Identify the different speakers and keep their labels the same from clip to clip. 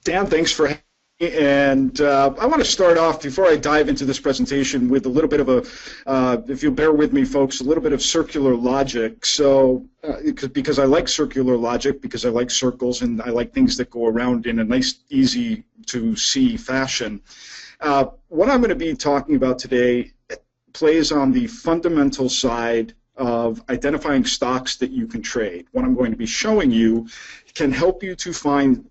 Speaker 1: Dan, thanks for having me. And I want to start off, before I dive into this presentation, with a little bit of a, if you'll bear with me, folks, a little bit of circular logic. So, because I like circular logic, because I like circles, and I like things that go around in a nice, easy to see fashion. What I'm going to be talking about today plays on the fundamental side of identifying stocks that you can trade. What I'm going to be showing you can help you to find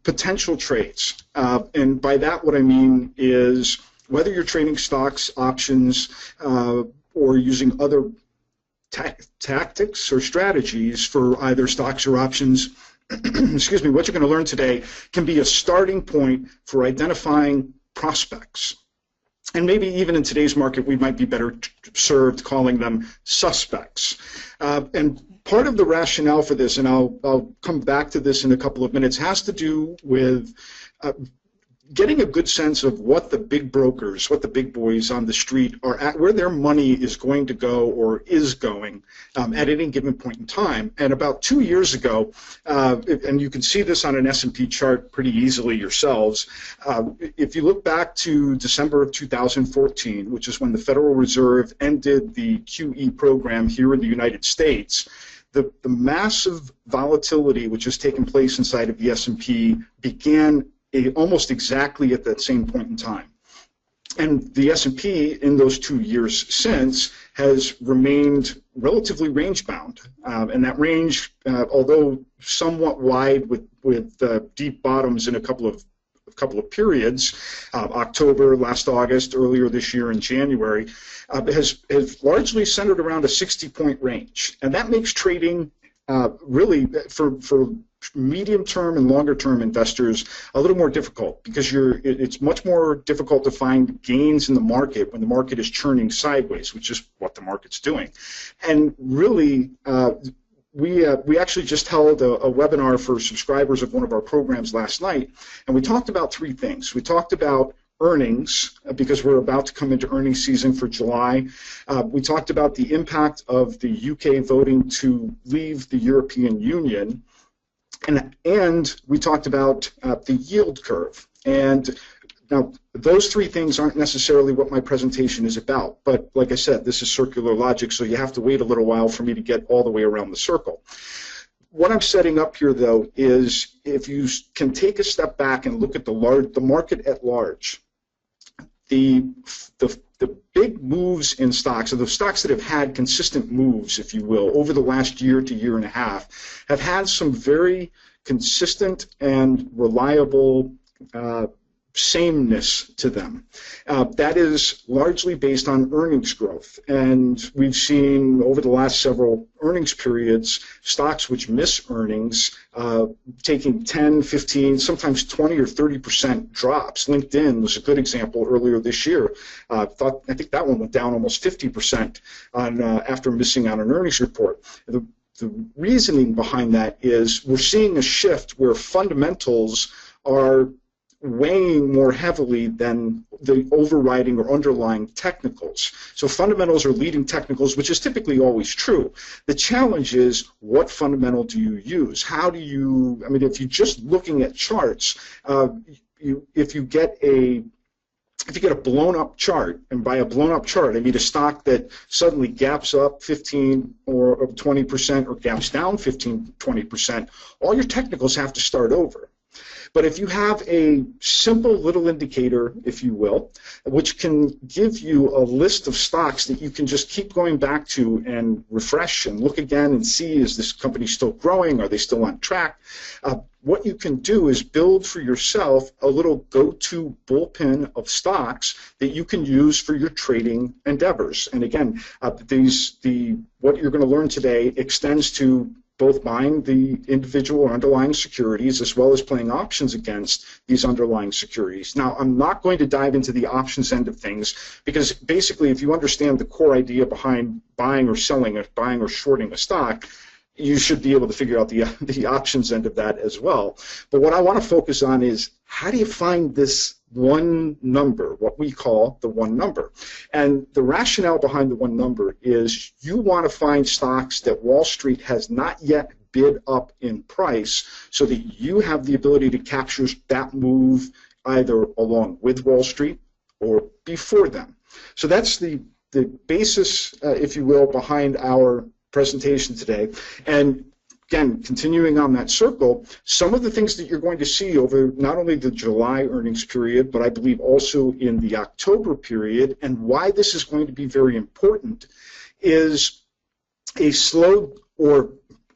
Speaker 1: potential trades. And by that, what I mean is whether you're trading stocks, options, or using other tactics or strategies for either stocks or options, excuse me, what you're going to learn today can be a starting point for identifying prospects. And maybe even in today's market, we might be better served calling them suspects. And part of the rationale for this, and I'll come back to this in a couple of minutes, has to do with getting a good sense of what the big brokers, what the big boys on the street are at, where their money is going to go or is going at any given point in time. And about 2 years ago, and you can see this on an S&P chart pretty easily yourselves, if you look back to December of 2014, which is when the Federal Reserve ended the QE program here in the United States, the massive volatility which has taken place inside of the S&P began almost exactly at that same point in time. And the S&P in those 2 years since has remained relatively range-bound. And that range, although somewhat wide with deep bottoms in a couple of periods, October, last August, earlier this year in January, has largely centered around a 60-point range. And that makes trading really, for medium-term and longer-term investors, a little more difficult, because it's much more difficult to find gains in the market when the market is churning sideways, which is what the market's doing. And really, we actually just held a webinar for subscribers of one of our programs last night, and we talked about three things. We talked about earnings, because we're about to come into earnings season for July. We talked about the impact of the UK voting to leave the European Union, and we talked about the yield curve. And now, those three things aren't necessarily what my presentation is about, but like I said, this is circular logic, so you have to wait a little while for me to get all the way around the circle. What I'm setting up here, though, is if you can take a step back and look at the market at large, the big moves in stocks, or the stocks that have had consistent moves, if you will, over the last year to year and a half, have had some very consistent and reliable sameness to them. That is largely based on earnings growth. And we've seen over the last several earnings periods, stocks which miss earnings taking 10, 15, sometimes 20 or 30% drops. LinkedIn was a good example earlier this year. I think that one went down almost 50% after missing on an earnings report. The reasoning behind that is we're seeing a shift where fundamentals are weighing more heavily than the overriding or underlying technicals. So fundamentals are leading technicals, which is typically always true. The challenge is, what fundamental do you use? How do you, I mean, if you're just looking at charts, if you get a blown up chart, and by a blown up chart I mean a stock that suddenly gaps up 15 or 20% or gaps down 15, 20%, all your technicals have to start over. But if you have a simple little indicator, if you will, which can give you a list of stocks that you can just keep going back to and refresh and look again and see, is this company still growing? Are they still on track? What you can do is build for yourself a little go-to bullpen of stocks that you can use for your trading endeavors. And again, what you're going to learn today extends to both buying the individual or underlying securities as well as playing options against these underlying securities. Now, I'm not going to dive into the options end of things, because basically if you understand the core idea behind buying or selling, or buying or shorting a stock, you should be able to figure out the options end of that as well. But what I want to focus on is, how do you find this one number, what we call the one number? And the rationale behind the one number is you want to find stocks that Wall Street has not yet bid up in price so that you have the ability to capture that move either along with Wall Street or before them. So that's the basis, if you will, behind our presentation today. And again, continuing on that circle, some of the things that you're going to see over not only the July earnings period, but I believe also in the October period, and why this is going to be very important, is a slow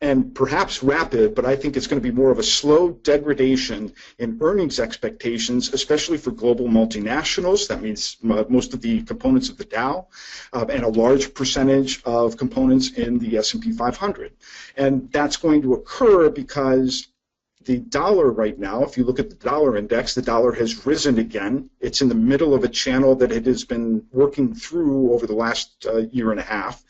Speaker 1: and perhaps rapid, but I think it's going to be more of a slow degradation in earnings expectations, especially for global multinationals. That means most of the components of the Dow and a large percentage of components in the S&P 500. And that's going to occur because the dollar right now, if you look at the dollar index, the dollar has risen again. It's in the middle of a channel that it has been working through over the last year and a half.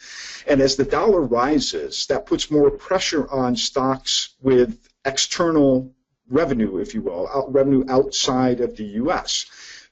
Speaker 1: And as the dollar rises, that puts more pressure on stocks with external revenue, if you will, revenue outside of the U.S.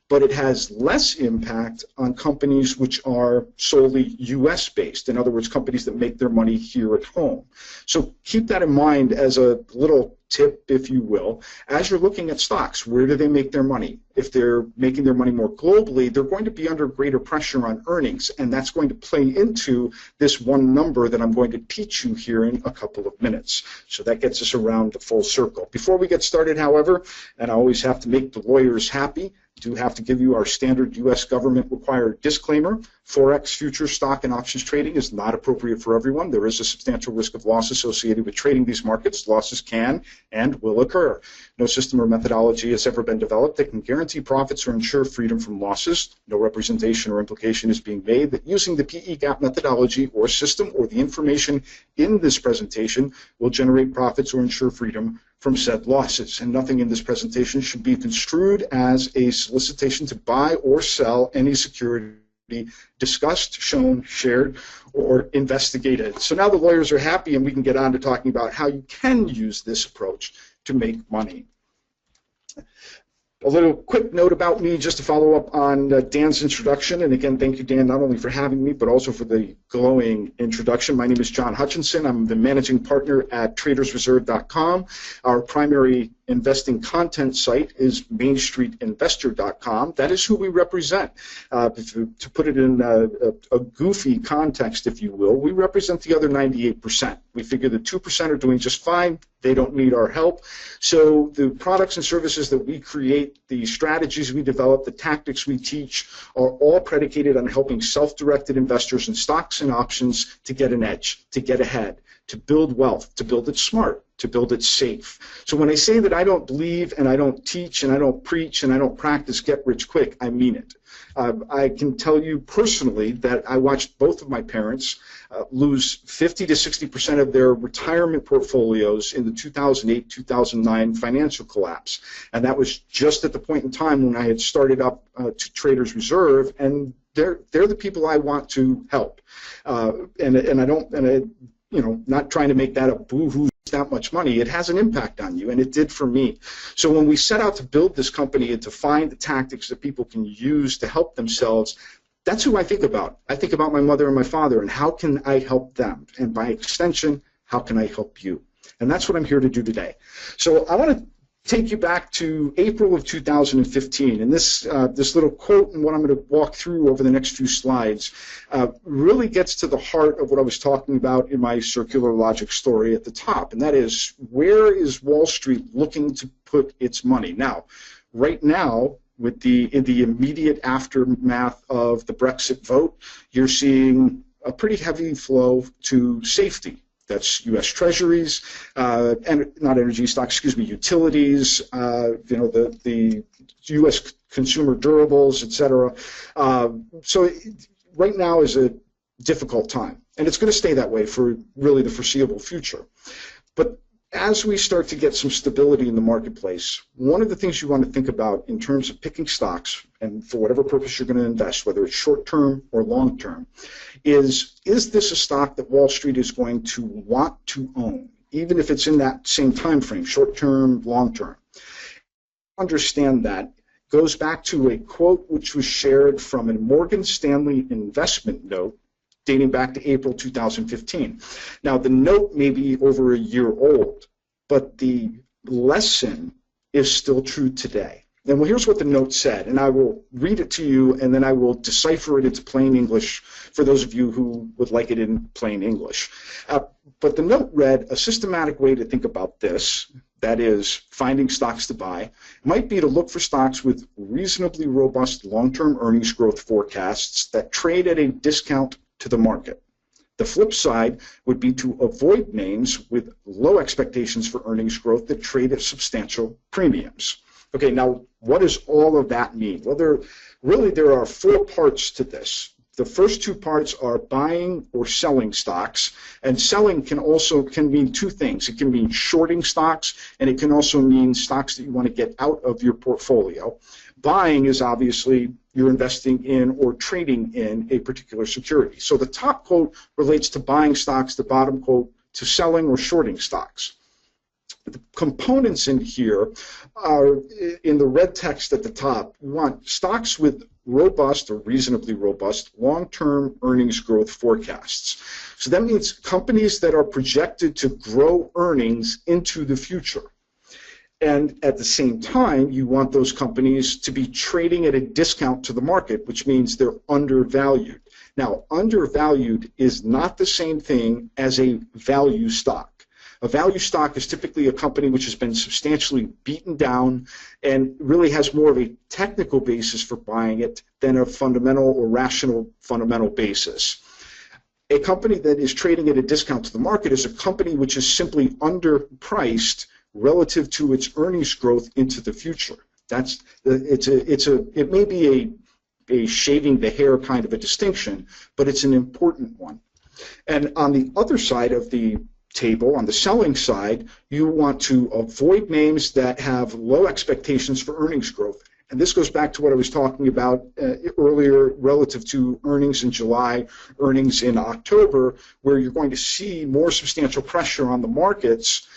Speaker 1: But it has less impact on companies which are solely U.S. based. In other words, companies that make their money here at home. So keep that in mind as a little tip, if you will, as you're looking at stocks. Where do they make their money? If they're making their money more globally, they're going to be under greater pressure on earnings, and that's going to play into this one number that I'm going to teach you here in a couple of minutes. So that gets us around the full circle. Before we get started, however, and I always have to make the lawyers happy, do have to give you our standard U.S. government required disclaimer. Forex, futures, stock, and options trading is not appropriate for everyone. There is a substantial risk of loss associated with trading these markets. Losses can and will occur. No system or methodology has ever been developed that can guarantee profits or ensure freedom from losses. No representation or implication is being made that using the PE-GAAP methodology or system or the information in this presentation will generate profits or ensure freedom from said losses. And nothing in this presentation should be construed as a solicitation to buy or sell any security discussed, shown, shared, or investigated. So now the lawyers are happy and we can get on to talking about how you can use this approach to make money. A little quick note about me just to follow up on Dan's introduction. And again, thank you, Dan, not only for having me, but also for the glowing introduction. My name is John Hutchinson. I'm the managing partner at tradersreserve.com. Our primary investing content site is mainstreetinvestor.com. That is who we represent. To put it in a goofy context, if you will, we represent the other 98%. We figure the 2% are doing just fine. They don't need our help. So the products and services that we create, the strategies we develop, the tactics we teach are all predicated on helping self-directed investors in stocks and options to get an edge, to get ahead, to build wealth, to build it smart, to build it safe. So when I say that I don't believe and I don't teach and I don't preach and I don't practice get rich quick, I mean it. I can tell you personally that I watched both of my parents lose 50 to 60% of their retirement portfolios in the 2008-2009 financial collapse. And that was just at the point in time when I had started up to Traders Reserve, and they're the people I want to help. Not trying to make that a boo-hoo that much money, it has an impact on you, and it did for me. So when we set out to build this company and to find the tactics that people can use to help themselves, that's who I think about. I think about my mother and my father, and how can I help them? And by extension, how can I help you? And that's what I'm here to do today. So I want to take you back to April of 2015, and this little quote and what I'm going to walk through over the next few slides really gets to the heart of what I was talking about in my circular logic story at the top, and that is, where is Wall Street looking to put its money? Now, right now, in the immediate aftermath of the Brexit vote, you're seeing a pretty heavy flow to safety. That's U.S. Treasuries, and not energy stocks, excuse me, utilities, the U.S. consumer durables, et cetera. So right now is a difficult time, and it's going to stay that way for really the foreseeable future. But as we start to get some stability in the marketplace, one of the things you want to think about in terms of picking stocks, and for whatever purpose you're going to invest, whether it's short-term or long-term, is this a stock that Wall Street is going to want to own, even if it's in that same time frame, short-term, long-term? Understand that goes back to a quote which was shared from a Morgan Stanley investment note dating back to April 2015. Now, the note may be over a year old, but the lesson is still true today. And well, here's what the note said, and I will read it to you, and then I will decipher it into plain English for those of you who would like it in plain English. But the note read, a systematic way to think about this, that is, finding stocks to buy, might be to look for stocks with reasonably robust long-term earnings growth forecasts that trade at a discount to the market. The flip side would be to avoid names with low expectations for earnings growth that trade at substantial premiums. Okay, now what does all of that mean? Well, there are 4 parts to this. The first 2 parts are buying or selling stocks, and selling can mean 2 things. It can mean shorting stocks, and it can also mean stocks that you want to get out of your portfolio. Buying is obviously you're investing in or trading in a particular security. So the top quote relates to buying stocks, the bottom quote to selling or shorting stocks. The components in here are in the red text at the top. We want stocks with robust or reasonably robust long-term earnings growth forecasts. So that means companies that are projected to grow earnings into the future. And at the same time, you want those companies to be trading at a discount to the market, which means they're undervalued. Now, undervalued is not the same thing as a value stock. A value stock is typically a company which has been substantially beaten down and really has more of a technical basis for buying it than a fundamental or rational fundamental basis. A company that is trading at a discount to the market is a company which is simply underpriced relative to its earnings growth into the future. It may be a shaving the hair kind of a distinction, but it's an important one. And on the other side of the table, on the selling side, you want to avoid names that have low expectations for earnings growth. And this goes back to what I was talking about earlier relative to earnings in July, earnings in October, where you're going to see more substantial pressure on the markets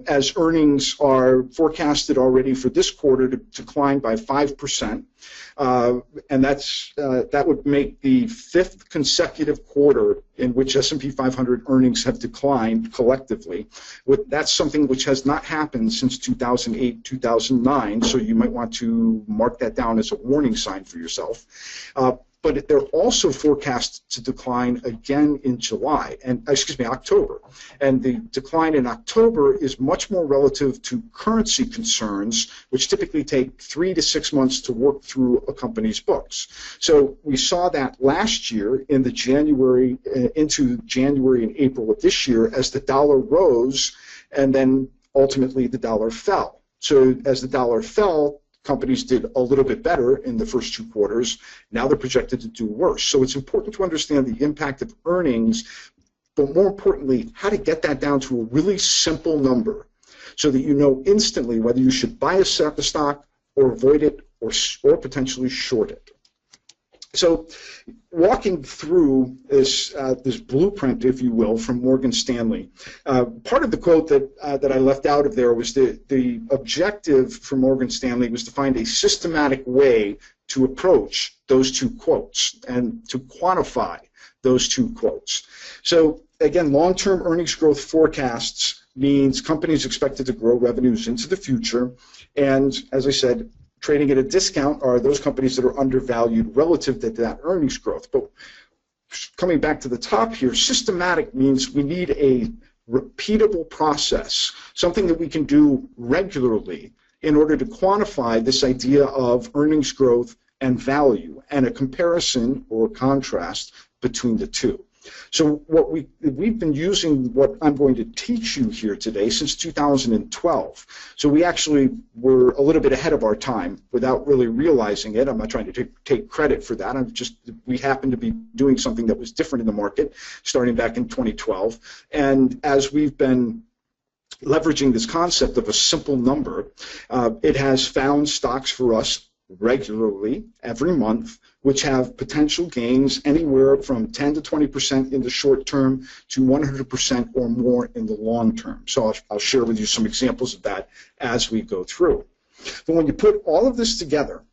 Speaker 1: as earnings are forecasted already for this quarter to decline by 5%. And that would make the 5th consecutive quarter in which S&P 500 earnings have declined collectively. That's something which has not happened since 2008, 2009, so you might want to mark that down as a warning sign for yourself. But they're also forecast to decline again in October. And the decline in October is much more relative to currency concerns, which typically take 3 to 6 months to work through a company's books. So we saw that last year into January and April of this year as the dollar rose and then ultimately the dollar fell. So as the dollar fell, companies did a little bit better in the first 2 quarters. Now they're projected to do worse. So it's important to understand the impact of earnings, but more importantly, how to get that down to a really simple number so that you know instantly whether you should buy a stock or avoid it or potentially short it. So walking through this blueprint, if you will, from Morgan Stanley, part of the quote that I left out of there was the objective for Morgan Stanley was to find a systematic way to approach those 2 quotes and to quantify those 2 quotes. So again, long-term earnings growth forecasts means companies expected to grow revenues into the future, and as I said, trading at a discount are those companies that are undervalued relative to that earnings growth. But coming back to the top here, systematic means we need a repeatable process, something that we can do regularly in order to quantify this idea of earnings growth and value and a comparison or contrast between the two. So what we've been using what I'm going to teach you here today since 2012. So we actually were a little bit ahead of our time without really realizing it. I'm not trying to take credit for that. We happened to be doing something that was different in the market starting back in 2012. And as we've been leveraging this concept of a simple number, it has found stocks for us regularly every month which have potential gains anywhere from 10 to 20% in the short term to 100% or more in the long term. So I'll share with you some examples of that as we go through. But when you put all of this together,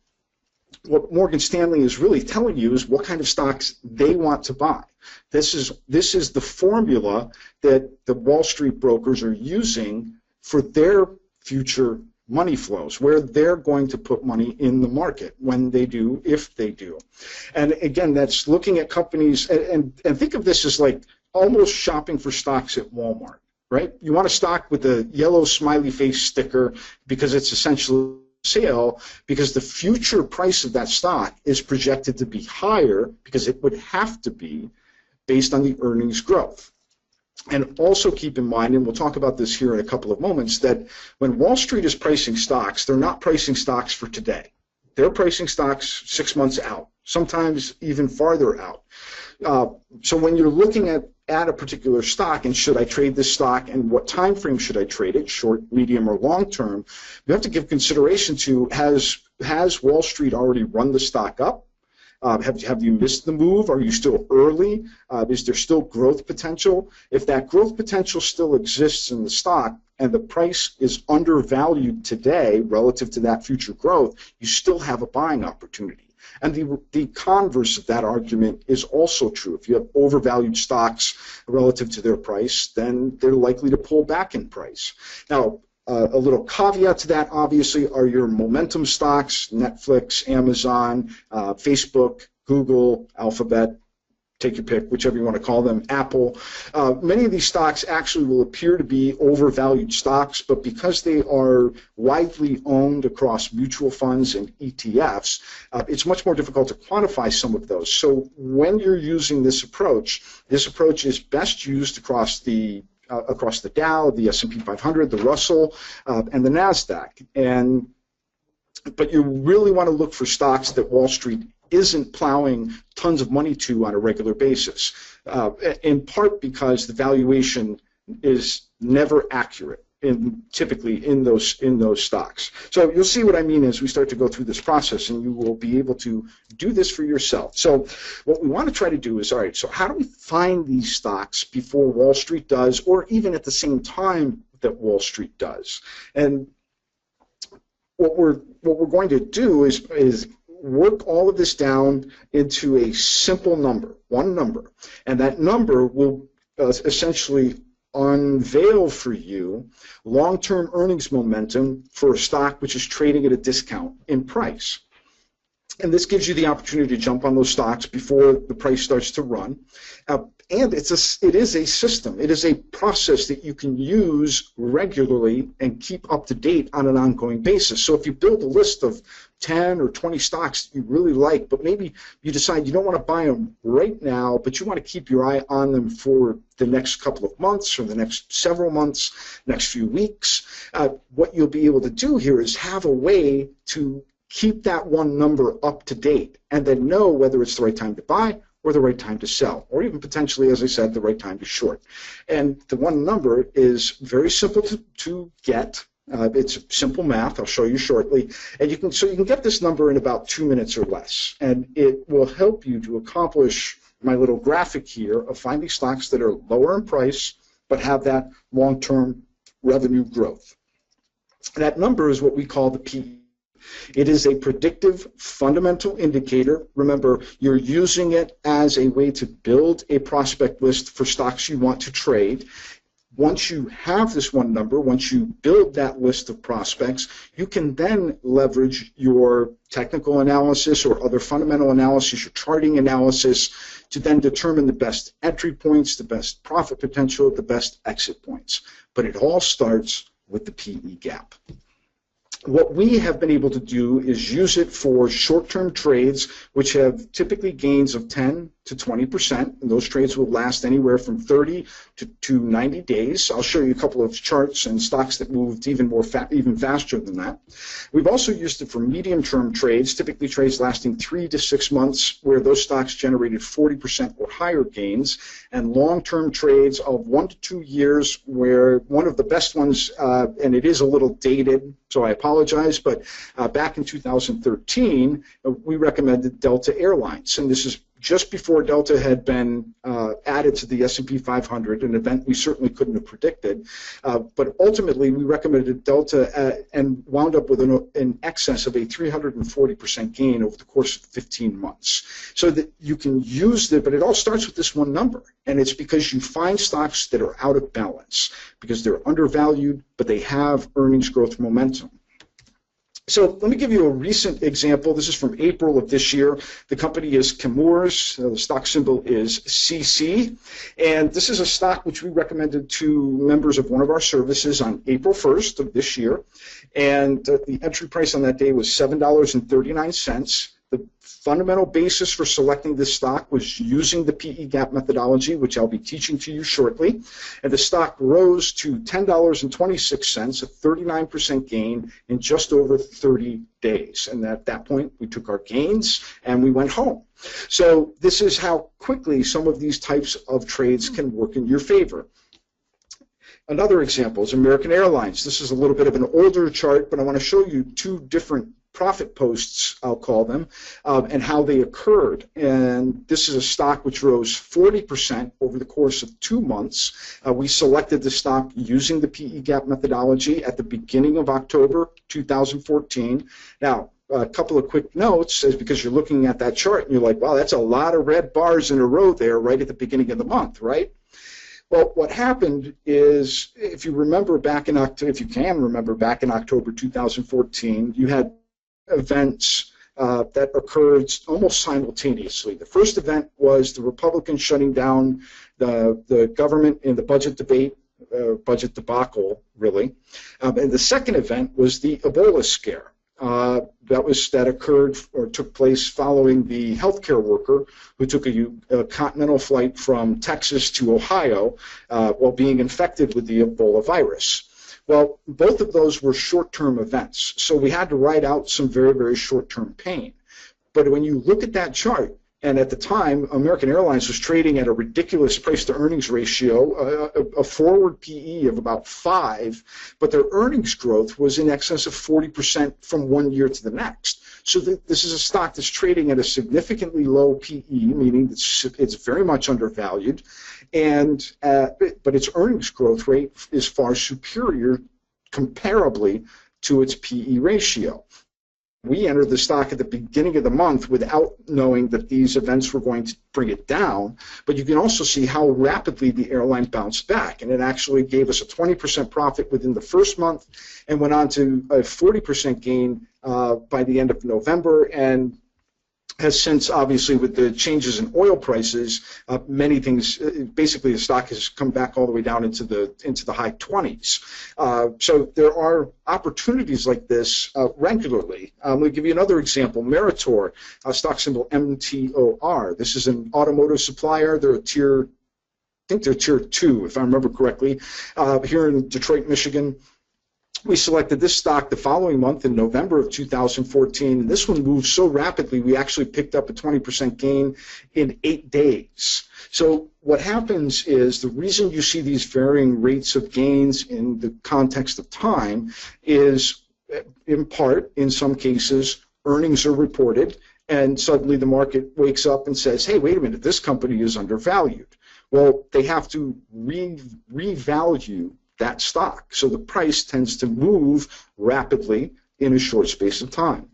Speaker 1: what Morgan Stanley is really telling you is what kind of stocks they want to buy. This is the formula that the Wall Street brokers are using for their future money flows, where they're going to put money in the market when they do, if they do. And again, that's looking at companies, and think of this as like almost shopping for stocks at Walmart, right? You want a stock with a yellow smiley face sticker because it's essentially sale, because the future price of that stock is projected to be higher because it would have to be based on the earnings growth. And also keep in mind, and we'll talk about this here in a couple of moments, that when Wall Street is pricing stocks, they're not pricing stocks for today. They're pricing stocks 6 months out, sometimes even farther out. So when you're looking at a particular stock and should I trade this stock and what time frame should I trade it, short, medium, or long term, you have to give consideration to has Wall Street already run the stock up? Have you missed the move? Are you still early? Is there still growth potential? If that growth potential still exists in the stock and the price is undervalued today relative to that future growth, you still have a buying opportunity. And the converse of that argument is also true. If you have overvalued stocks relative to their price, then they're likely to pull back in price. Now, a little caveat to that, obviously, are your momentum stocks, Netflix, Amazon, Facebook, Google, Alphabet, take your pick, whichever you want to call them, Apple. Many of these stocks actually will appear to be overvalued stocks, but because they are widely owned across mutual funds and ETFs, it's much more difficult to quantify some of those. So when you're using this approach is best used across the Dow, the S&P 500, the Russell, and the NASDAQ. But you really want to look for stocks that Wall Street isn't plowing tons of money to on a regular basis, in part because the valuation is never accurate typically in those stocks. So you'll see what I mean as we start to go through this process, and you will be able to do this for yourself. So what we want to try to do is, all right, so how do we find these stocks before Wall Street does, or even at the same time that Wall Street does? And what we're going to do is work all of this down into a simple number, one number, and that number will essentially unveil for you long-term earnings momentum for a stock which is trading at a discount in price. And this gives you the opportunity to jump on those stocks before the price starts to run. And it is a system. It is a process that you can use regularly and keep up to date on an ongoing basis. So if you build a list of 10 or 20 stocks that you really like, but maybe you decide you don't want to buy them right now, but you want to keep your eye on them for the next couple of months or the next several months, next few weeks, what you'll be able to do here is have a way to keep that one number up to date and then know whether it's the right time to buy or the right time to sell, or even potentially, as I said, the right time to short. And the one number is very simple to get. It's simple math. I'll show you shortly. And you can get this number in about 2 minutes or less. And it will help you to accomplish my little graphic here of finding stocks that are lower in price but have that long-term revenue growth. That number is what we call the PE. It is a predictive fundamental indicator. Remember, you're using it as a way to build a prospect list for stocks you want to trade. Once you have this one number, once you build that list of prospects, you can then leverage your technical analysis or other fundamental analysis, your charting analysis, to then determine the best entry points, the best profit potential, the best exit points. But it all starts with the PE gap. What we have been able to do is use it for short-term trades, which have typically gains of 10 to 20%, and those trades will last anywhere from 30 to 90 days. I'll show you a couple of charts and stocks that moved even faster than that. We've also used it for medium-term trades, typically trades lasting 3 to 6 months, where those stocks generated 40% or higher gains, and long-term trades of 1 to 2 years, where one of the best ones, and it is a little dated, so I apologize, but back in 2013, we recommended Delta Airlines, and this is just before Delta had been added to the S&P 500, an event we certainly couldn't have predicted. But ultimately, we recommended Delta and wound up with an excess of a 340% gain over the course of 15 months. So that you can use it, but it all starts with this one number. And it's because you find stocks that are out of balance, because they're undervalued, but they have earnings growth momentum. So let me give you a recent example. This is from April of this year. The company is Chemours. The stock symbol is CC. And this is a stock which we recommended to members of one of our services on April 1st of this year. And the entry price on that day was $7.39. The fundamental basis for selecting this stock was using the PE gap methodology, which I'll be teaching to you shortly. And the stock rose to $10.26, a 39% gain in just over 30 days. And at that point, we took our gains and we went home. So this is how quickly some of these types of trades can work in your favor. Another example is American Airlines. This is a little bit of an older chart, but I want to show you two different profit posts, I'll call them, and how they occurred. And this is a stock which rose 40% over the course of 2 months. We selected the stock using the PE gap methodology at the beginning of October 2014. Now, a couple of quick notes is because you're looking at that chart and you're like, wow, that's a lot of red bars in a row there right at the beginning of the month, right? Well, what happened is, if you remember back in October, if you can remember back in October 2014, you had events that occurred almost simultaneously. The first event was the Republicans shutting down the government in the budget debate, budget debacle, really. And the second event was the Ebola scare. That occurred or took place following the healthcare worker who took a continental flight from Texas to Ohio while being infected with the Ebola virus. Well, both of those were short-term events, so we had to ride out some very, very short-term pain. But when you look at that chart, and at the time, American Airlines was trading at a ridiculous price-to-earnings ratio, a forward PE of about 5, but their earnings growth was in excess of 40% from 1 year to the next. So this is a stock that's trading at a significantly low PE, meaning it's very much undervalued, and but its earnings growth rate is far superior comparably to its PE ratio. We entered the stock at the beginning of the month without knowing that these events were going to bring it down, but you can also see how rapidly the airline bounced back, and it actually gave us a 20% profit within the first month and went on to a 40% gain by the end of November, and has since, obviously, with the changes in oil prices, many things, basically the stock has come back all the way down into the high 20s. So there are opportunities like this regularly. Let me give you another example. Meritor, stock symbol MTOR. This is an automotive supplier. They're a tier, I think they're tier 2, if I remember correctly, here in Detroit, Michigan. We selected this stock the following month in November of 2014, and this one moved so rapidly we actually picked up a 20% gain in 8 days. So what happens is the reason you see these varying rates of gains in the context of time is, in part, in some cases, earnings are reported, and suddenly the market wakes up and says, hey, wait a minute, this company is undervalued. Well, they have to revalue that stock. So the price tends to move rapidly in a short space of time.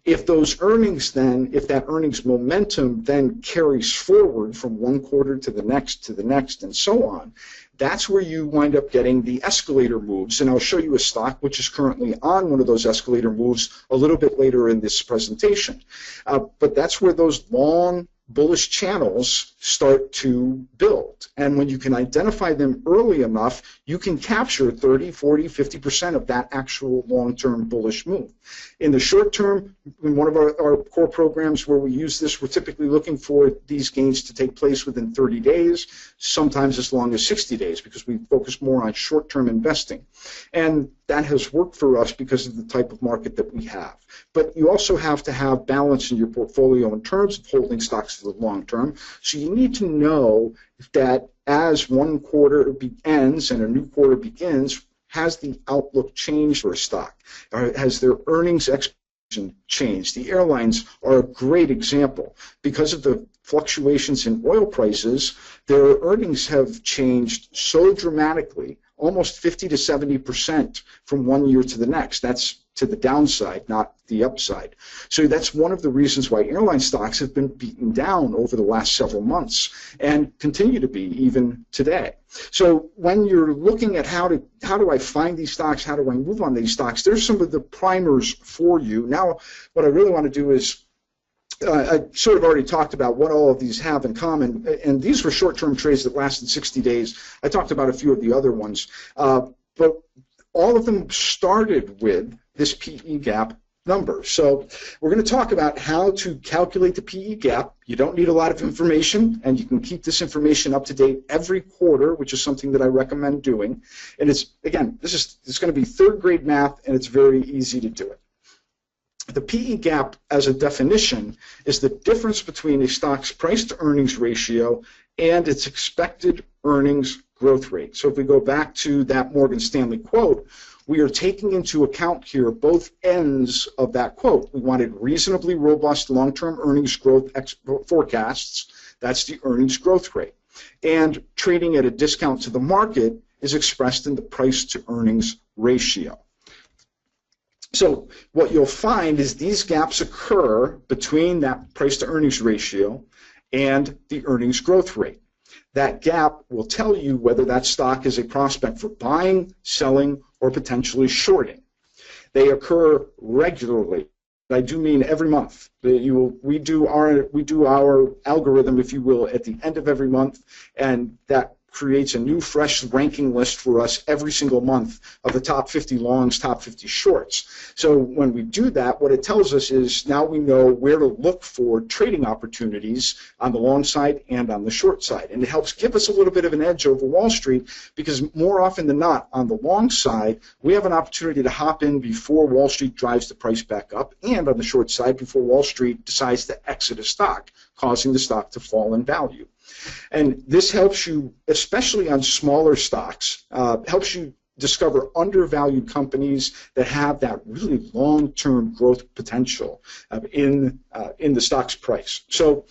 Speaker 1: If those earnings then, if that earnings momentum then carries forward from one quarter to the next, and so on, that's where you wind up getting the escalator moves. And I'll show you a stock which is currently on one of those escalator moves a little bit later in this presentation. But that's where those long bullish channels start to build. And when you can identify them early enough, you can capture 30, 40, 50% of that actual long-term bullish move. In the short term, in one of our core programs where we use this, we're typically looking for these gains to take place within 30 days, sometimes as long as 60 days, because we focus more on short-term investing. And that has worked for us because of the type of market that we have. But you also have to have balance in your portfolio in terms of holding stocks for the long term. So you need to know that as one quarter ends and a new quarter begins, has the outlook changed for a stock? Or has their earnings expectation changed? The airlines are a great example. Because of the fluctuations in oil prices, their earnings have changed so dramatically, almost 50 to 70% from one year to the next. That's to the downside, not the upside. So that's one of the reasons why airline stocks have been beaten down over the last several months and continue to be even today. So when you're looking at how do I find these stocks, how do I move on these stocks, there's some of the primers for you. Now, what I really want to do is I sort of already talked about what all of these have in common, and these were short-term trades that lasted 60 days. I talked about a few of the other ones, but all of them started with this PE gap number. So we're going to talk about how to calculate the PE gap. You don't need a lot of information, and you can keep this information up to date every quarter, which is something that I recommend doing. And it's, again, it's going to be third grade math, and it's very easy to do it. The PE gap, as a definition, is the difference between a stock's price-to-earnings ratio and its expected earnings growth rate. So if we go back to that Morgan Stanley quote, we are taking into account here both ends of that quote. We wanted reasonably robust long-term earnings growth forecasts. That's the earnings growth rate. And trading at a discount to the market is expressed in the price-to-earnings ratio. So what you'll find is these gaps occur between that price-to-earnings ratio and the earnings growth rate. That gap will tell you whether that stock is a prospect for buying, selling, or potentially shorting. They occur regularly. I do mean every month. We do our algorithm, if you will, at the end of every month, and that creates a new fresh ranking list for us every single month of the top 50 longs, top 50 shorts. So when we do that, what it tells us is now we know where to look for trading opportunities on the long side and on the short side. And it helps give us a little bit of an edge over Wall Street, because more often than not, on the long side, we have an opportunity to hop in before Wall Street drives the price back up, and on the short side, before Wall Street decides to exit a stock, causing the stock to fall in value. And this helps you, especially on smaller stocks, helps you discover undervalued companies that have that really long-term growth potential in the stock's price. So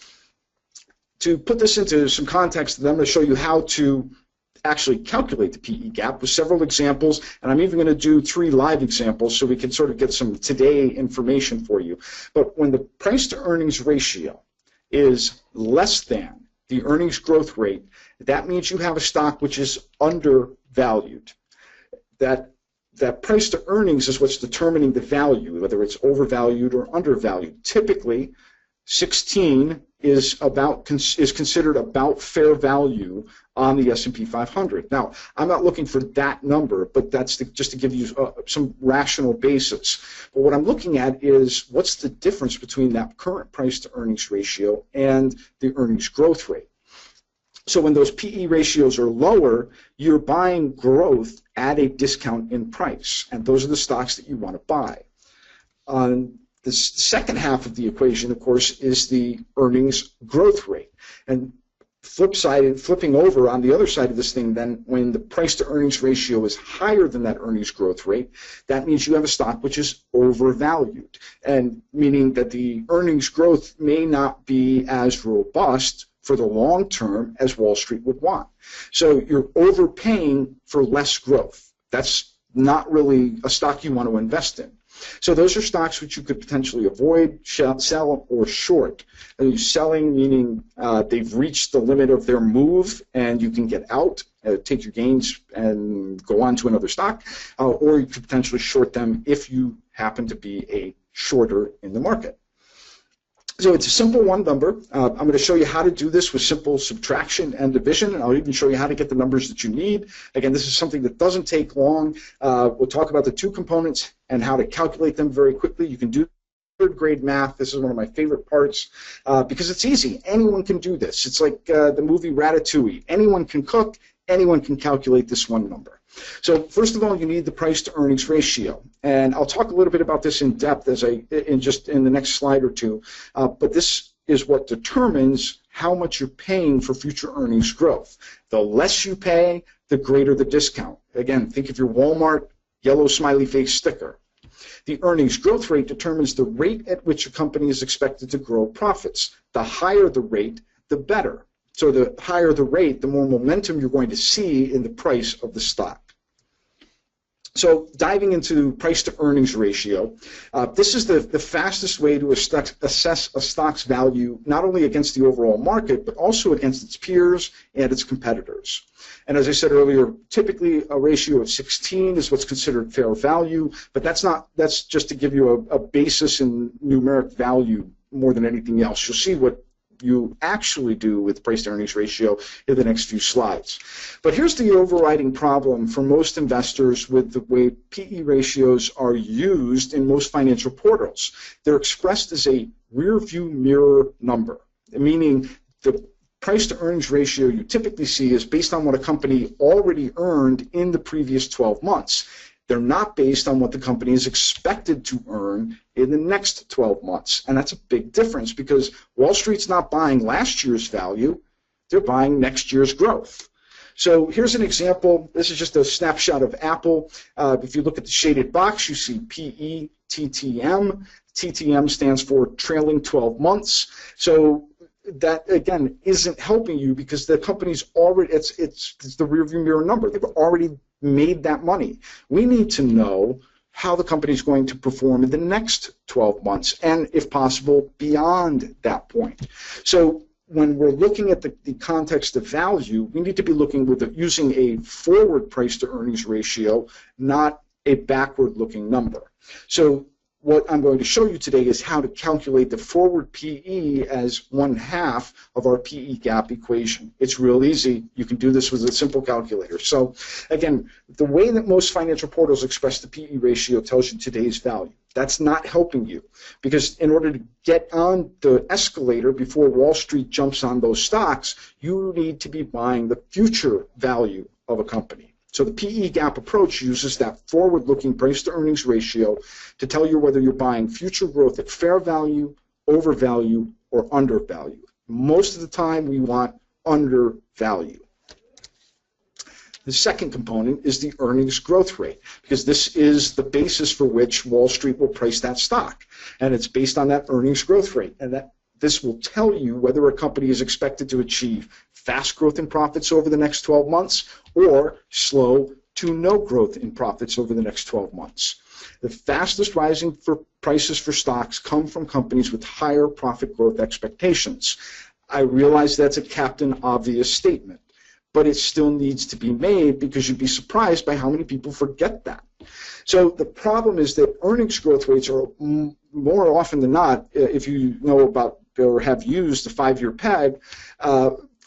Speaker 1: to put this into some context, I'm going to show you how to actually calculate the PE gap with several examples, and I'm even going to do 3 live examples so we can sort of get some today information for you. But when the price-to-earnings ratio is less than the earnings growth rate, that means you have a stock which is undervalued. That price to earnings is what's determining the value, whether it's overvalued or undervalued. Typically, 16 is considered about fair value on the S&P 500. Now, I'm not looking for that number, but that's just to give you some rational basis. But what I'm looking at is what's the difference between that current price to earnings ratio and the earnings growth rate. So when those PE ratios are lower, you're buying growth at a discount in price, and those are the stocks that you want to buy. The second half of the equation, of course, is the earnings growth rate. And flipping over on the other side of this thing, then when the price to earnings ratio is higher than that earnings growth rate, that means you have a stock which is overvalued, and meaning that the earnings growth may not be as robust for the long term as Wall Street would want. So you're overpaying for less growth. That's not really a stock you want to invest in. So those are stocks which you could potentially avoid, sell, or short. Selling meaning they've reached the limit of their move and you can get out, take your gains, and go on to another stock, or you could potentially short them if you happen to be a shorter in the market. So it's a simple one number. I'm going to show you how to do this with simple subtraction and division, and I'll even show you how to get the numbers that you need. Again, this is something that doesn't take long. We'll talk about the 2 components and how to calculate them very quickly. You can do third grade math. This is one of my favorite parts because it's easy. Anyone can do this. It's like the movie Ratatouille. Anyone can cook. Anyone can calculate this one number. So first of all, you need the price to earnings ratio, and I'll talk a little bit about this in depth in the next slide or 2. But this is what determines how much you're paying for future earnings growth. The less you pay, the greater the discount. Again, think of your Walmart yellow smiley face sticker. The earnings growth rate determines the rate at which a company is expected to grow profits. The higher the rate, the better. So the higher the rate, the more momentum you're going to see in the price of the stock. So diving into price to earnings ratio, this is the fastest way to assess a stock's value, not only against the overall market, but also against its peers and its competitors. And as I said earlier, typically a ratio of 16 is what's considered fair value, but that's just to give you a basis in numeric value more than anything else. You'll see what you actually do with price to earnings ratio in the next few slides. But here's the overriding problem for most investors with the way PE ratios are used in most financial portals. They're expressed as a rear view mirror number, meaning the price to earnings ratio you typically see is based on what a company already earned in the previous 12 months. They're not based on what the company is expected to earn in the next 12 months. And that's a big difference because Wall Street's not buying last year's value, they're buying next year's growth. So here's an example. This is just a snapshot of Apple. If you look at the shaded box, you see PE, TTM. TTM stands for trailing 12 months. So that, again, isn't helping you because the company's already, it's the rearview mirror number. They've already made that money. We need to know how the company is going to perform in the next 12 months and, if possible, beyond that point. So when we're looking at the context of value, we need to be looking using a forward price to earnings ratio, not a backward-looking number. So what I'm going to show you today is how to calculate the forward PE as 1/2 of our PE gap equation. It's real easy. You can do this with a simple calculator. So again, the way that most financial portals express the PE ratio tells you today's value. That's not helping you because in order to get on the escalator before Wall Street jumps on those stocks, you need to be buying the future value of a company. So the PE gap approach uses that forward-looking price-to-earnings ratio to tell you whether you're buying future growth at fair value, overvalue, or undervalue. Most of the time, we want undervalue. The second component is the earnings growth rate, because this is the basis for which Wall Street will price that stock, and it's based on that earnings growth rate, and this will tell you whether a company is expected to achieve fast growth in profits over the next 12 months or slow to no growth in profits over the next 12 months. The fastest rising prices for stocks come from companies with higher profit growth expectations. I realize that's a Captain Obvious statement, but it still needs to be made because you'd be surprised by how many people forget that. So the problem is that earnings growth rates are more often than not, if you know about or have used the 5-year peg,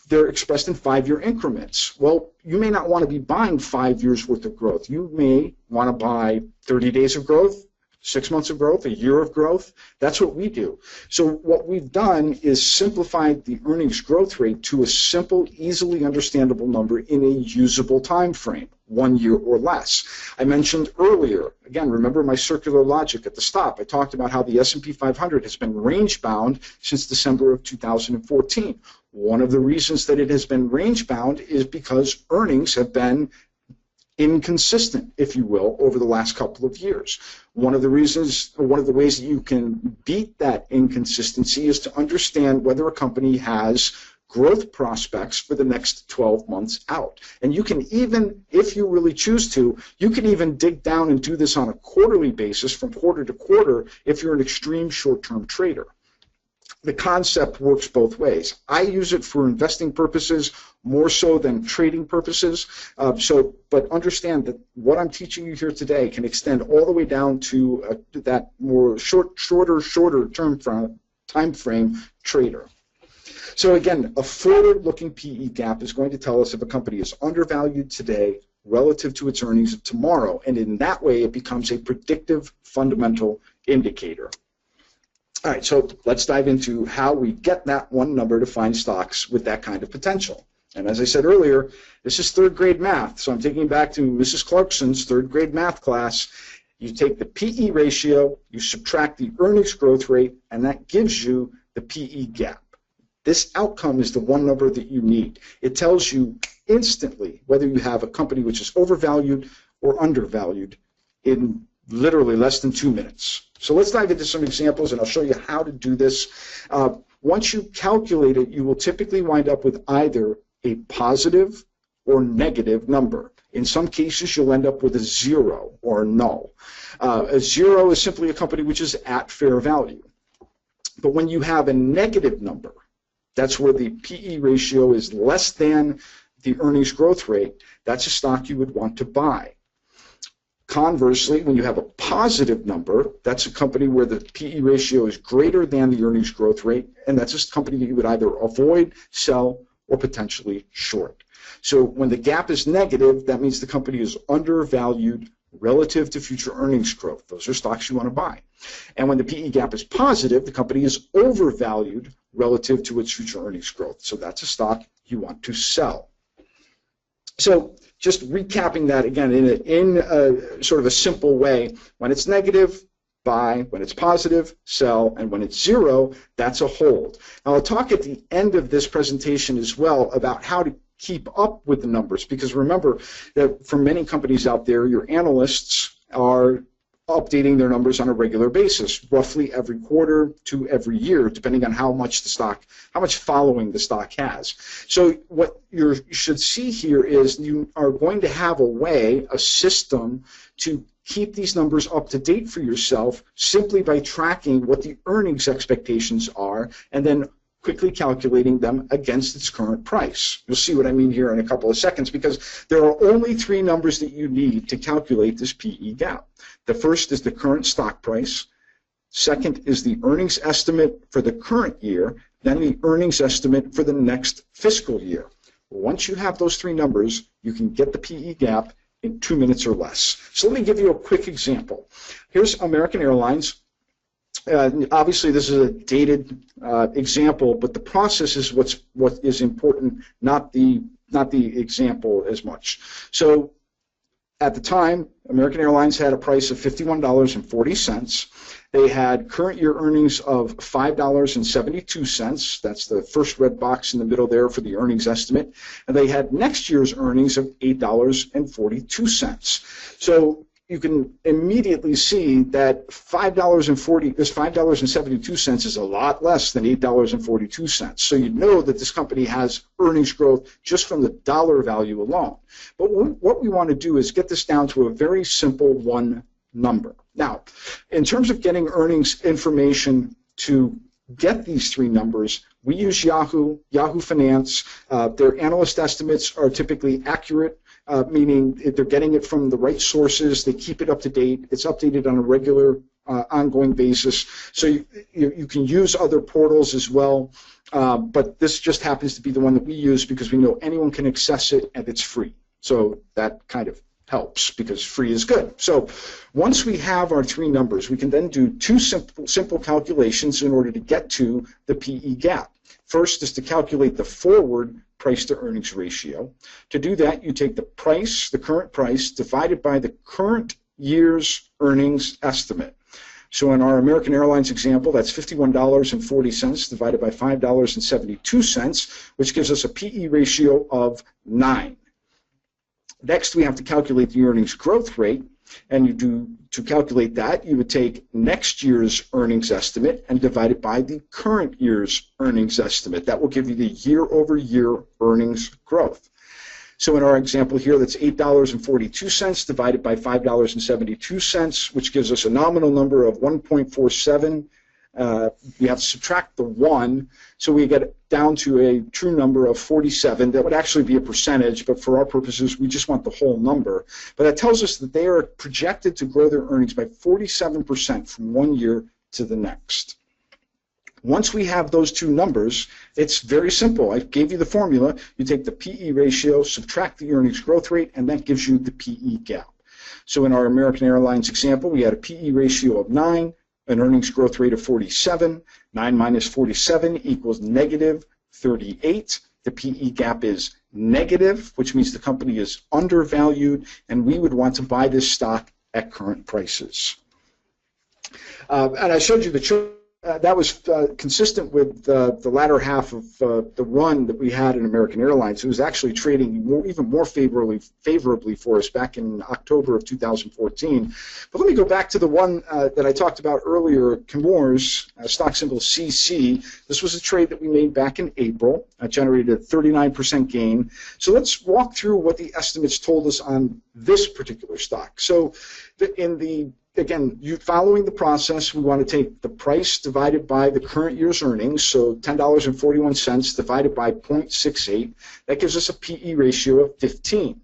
Speaker 1: they're expressed in 5-year increments. Well, you may not want to be buying 5 years worth of growth. You may want to buy 30 days of growth, 6 months of growth, a year of growth. That's what we do. So what we've done is simplified the earnings growth rate to a simple, easily understandable number in a usable time frame, 1 year or less. I mentioned earlier, again, remember my circular logic at the stop. I talked about how the S&P 500 has been range-bound since December of 2014. One of the reasons that it has been range-bound is because earnings have been inconsistent, if you will, over the last couple of years. One of the ways that you can beat that inconsistency is to understand whether a company has growth prospects for the next 12 months out. And you can even, if you really choose to, you can even dig down and do this on a quarterly basis from quarter to quarter if you're an extreme short-term trader. The concept works both ways. I use it for investing purposes more so than trading purposes. But understand that what I'm teaching you here today can extend all the way down to that more shorter time frame trader. So again, a forward-looking PE gap is going to tell us if a company is undervalued today relative to its earnings of tomorrow, and in that way it becomes a predictive fundamental indicator. All right, so let's dive into how we get that one number to find stocks with that kind of potential. And as I said earlier, this is third grade math, so I'm taking you back to Mrs. Clarkson's third grade math class. You take the PE ratio, you subtract the earnings growth rate, and that gives you the PE gap. This outcome is the one number that you need. It tells you instantly whether you have a company which is overvalued or undervalued in literally less than 2 minutes. So let's dive into some examples, and I'll show you how to do this. Once you calculate it, you will typically wind up with either a positive or negative number. In some cases, you'll end up with a 0 or a null. A 0 is simply a company which is at fair value. But when you have a negative number, that's where the PE ratio is less than the earnings growth rate, that's a stock you would want to buy. Conversely, when you have a positive number, that's a company where the PE ratio is greater than the earnings growth rate, and that's a company that you would either avoid, sell, or potentially short. So when the gap is negative, that means the company is undervalued relative to future earnings growth. Those are stocks you want to buy. And when the PE gap is positive, the company is overvalued relative to its future earnings growth. So that's a stock you want to sell. So just recapping that again in a sort of a simple way, when it's negative, buy. When it's positive, sell. And when it's 0, that's a hold. Now I'll talk at the end of this presentation as well about how to keep up with the numbers, because remember that for many companies out there, your analysts are updating their numbers on a regular basis, roughly every quarter to every year, depending on how much following the stock has. So what you should see here is you are going to have a way, a system to keep these numbers up to date for yourself simply by tracking what the earnings expectations are and then quickly calculating them against its current price. You'll see what I mean here in a couple of seconds, because there are only 3 numbers that you need to calculate this PE gap. The first is the current stock price. Second is the earnings estimate for the current year, then the earnings estimate for the next fiscal year. Once you have those 3 numbers, you can get the PE gap in 2 minutes or less. So let me give you a quick example. Here's American Airlines. Obviously, this is a dated example, but the process is what is important, not the example as much. So, at the time, American Airlines had a price of $51.40. They had current year earnings of $5.72. That's the first red box in the middle there for the earnings estimate. And they had next year's earnings of $8.42. So you can immediately see that $5.72 is a lot less than $8.42. So you know that this company has earnings growth just from the dollar value alone. But what we want to do is get this down to a very simple 1 number. Now, in terms of getting earnings information to get these 3 numbers, we use Yahoo Finance. Their analyst estimates are typically accurate, meaning they're getting it from the right sources. They keep it up to date. It's updated on a regular, ongoing basis. So you can use other portals as well, but this just happens to be the one that we use because we know anyone can access it and it's free. So that kind of helps because free is good. So once we have our 3 numbers, we can then do 2 simple calculations in order to get to the PE gap. First is to calculate the forward price to earnings ratio. To do that, you take the price, the current price, divided by the current year's earnings estimate. So in our American Airlines example, that's $51.40 divided by $5.72, which gives us a PE ratio of 9. Next, we have to calculate the earnings growth rate, and to calculate that, you would take next year's earnings estimate and divide it by the current year's earnings estimate. That will give you the year-over-year earnings growth. So in our example here, that's $8.42 divided by $5.72, which gives us a nominal number of 1.47. We have to subtract the 1, so we get down to a true number of 47. That would actually be a percentage, but for our purposes, we just want the whole number. But that tells us that they are projected to grow their earnings by 47% from one year to the next. Once we have those 2 numbers, it's very simple. I gave you the formula. You take the PE ratio, subtract the earnings growth rate, and that gives you the PE gap. So in our American Airlines example, we had a PE ratio of 9, an earnings growth rate of 47. 9 minus 47 equals negative 38. The PE gap is negative, which means the company is undervalued, and we would want to buy this stock at current prices. And I showed you the chart that was consistent with the latter half of the run that we had in American Airlines. It was actually trading even more favorably for us back in October of 2014. But let me go back to the one that I talked about earlier, Chemours, stock symbol CC. This was a trade that we made back in April. Generated a 39% gain. So let's walk through what the estimates told us on this particular stock. So again, following the process, we want to take the price divided by the current year's earnings, so $10.41 divided by 0.68. That gives us a PE ratio of 15.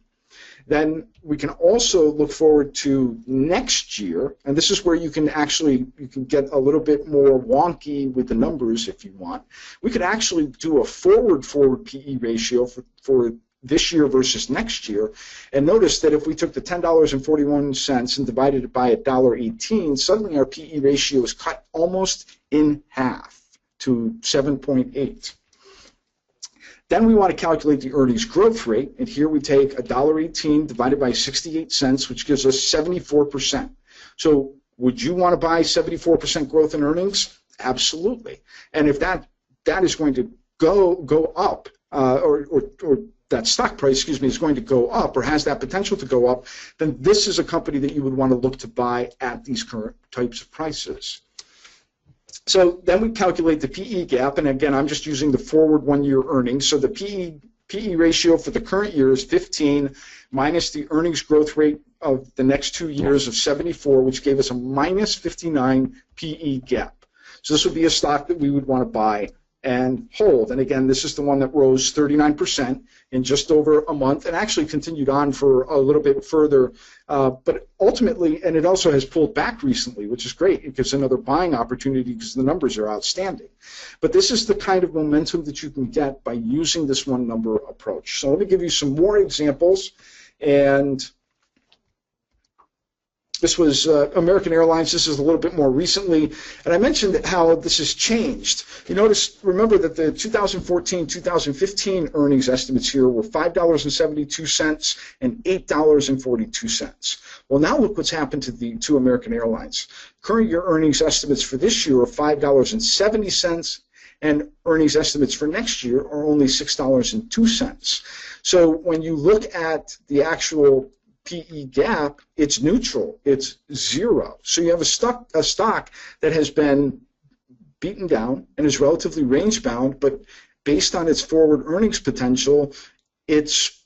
Speaker 1: Then we can also look forward to next year, and this is where you can get a little bit more wonky with the numbers if you want. We could actually do a forward PE ratio for this year versus next year, and notice that if we took the $10.41 and divided it by $1.18, suddenly our PE ratio is cut almost in half to 7.8. Then we want to calculate the earnings growth rate, and here we take $1.18 divided by 68 cents, which gives us 74%. So would you want to buy 74% growth in earnings? Absolutely. And if that is going to go up, or that stock price, is going to go up or has that potential to go up, then this is a company that you would want to look to buy at these current types of prices. So then we calculate the PE gap, and again, I'm just using the forward one-year earnings. So the PE ratio for the current year is 15 minus the earnings growth rate of the next 2 years of 74, which gave us a minus 59 PE gap. So this would be a stock that we would want to buy and hold. And again, this is the one that rose 39% in just over a month and actually continued on for a little bit further. But ultimately, and it also has pulled back recently, which is great. It gives another buying opportunity because the numbers are outstanding. But this is the kind of momentum that you can get by using this one number approach. So let me give you some more examples. And this was American Airlines. This is a little bit more recently. And I mentioned how this has changed. You remember that the 2014-2015 earnings estimates here were $5.72 and $8.42. Well, now look what's happened to American Airlines. Current year earnings estimates for this year are $5.70, and earnings estimates for next year are only $6.02. So when you look at the actual PE gap, it's neutral. It's zero. So you have a stock that has been beaten down and is relatively range bound, but based on its forward earnings potential, it's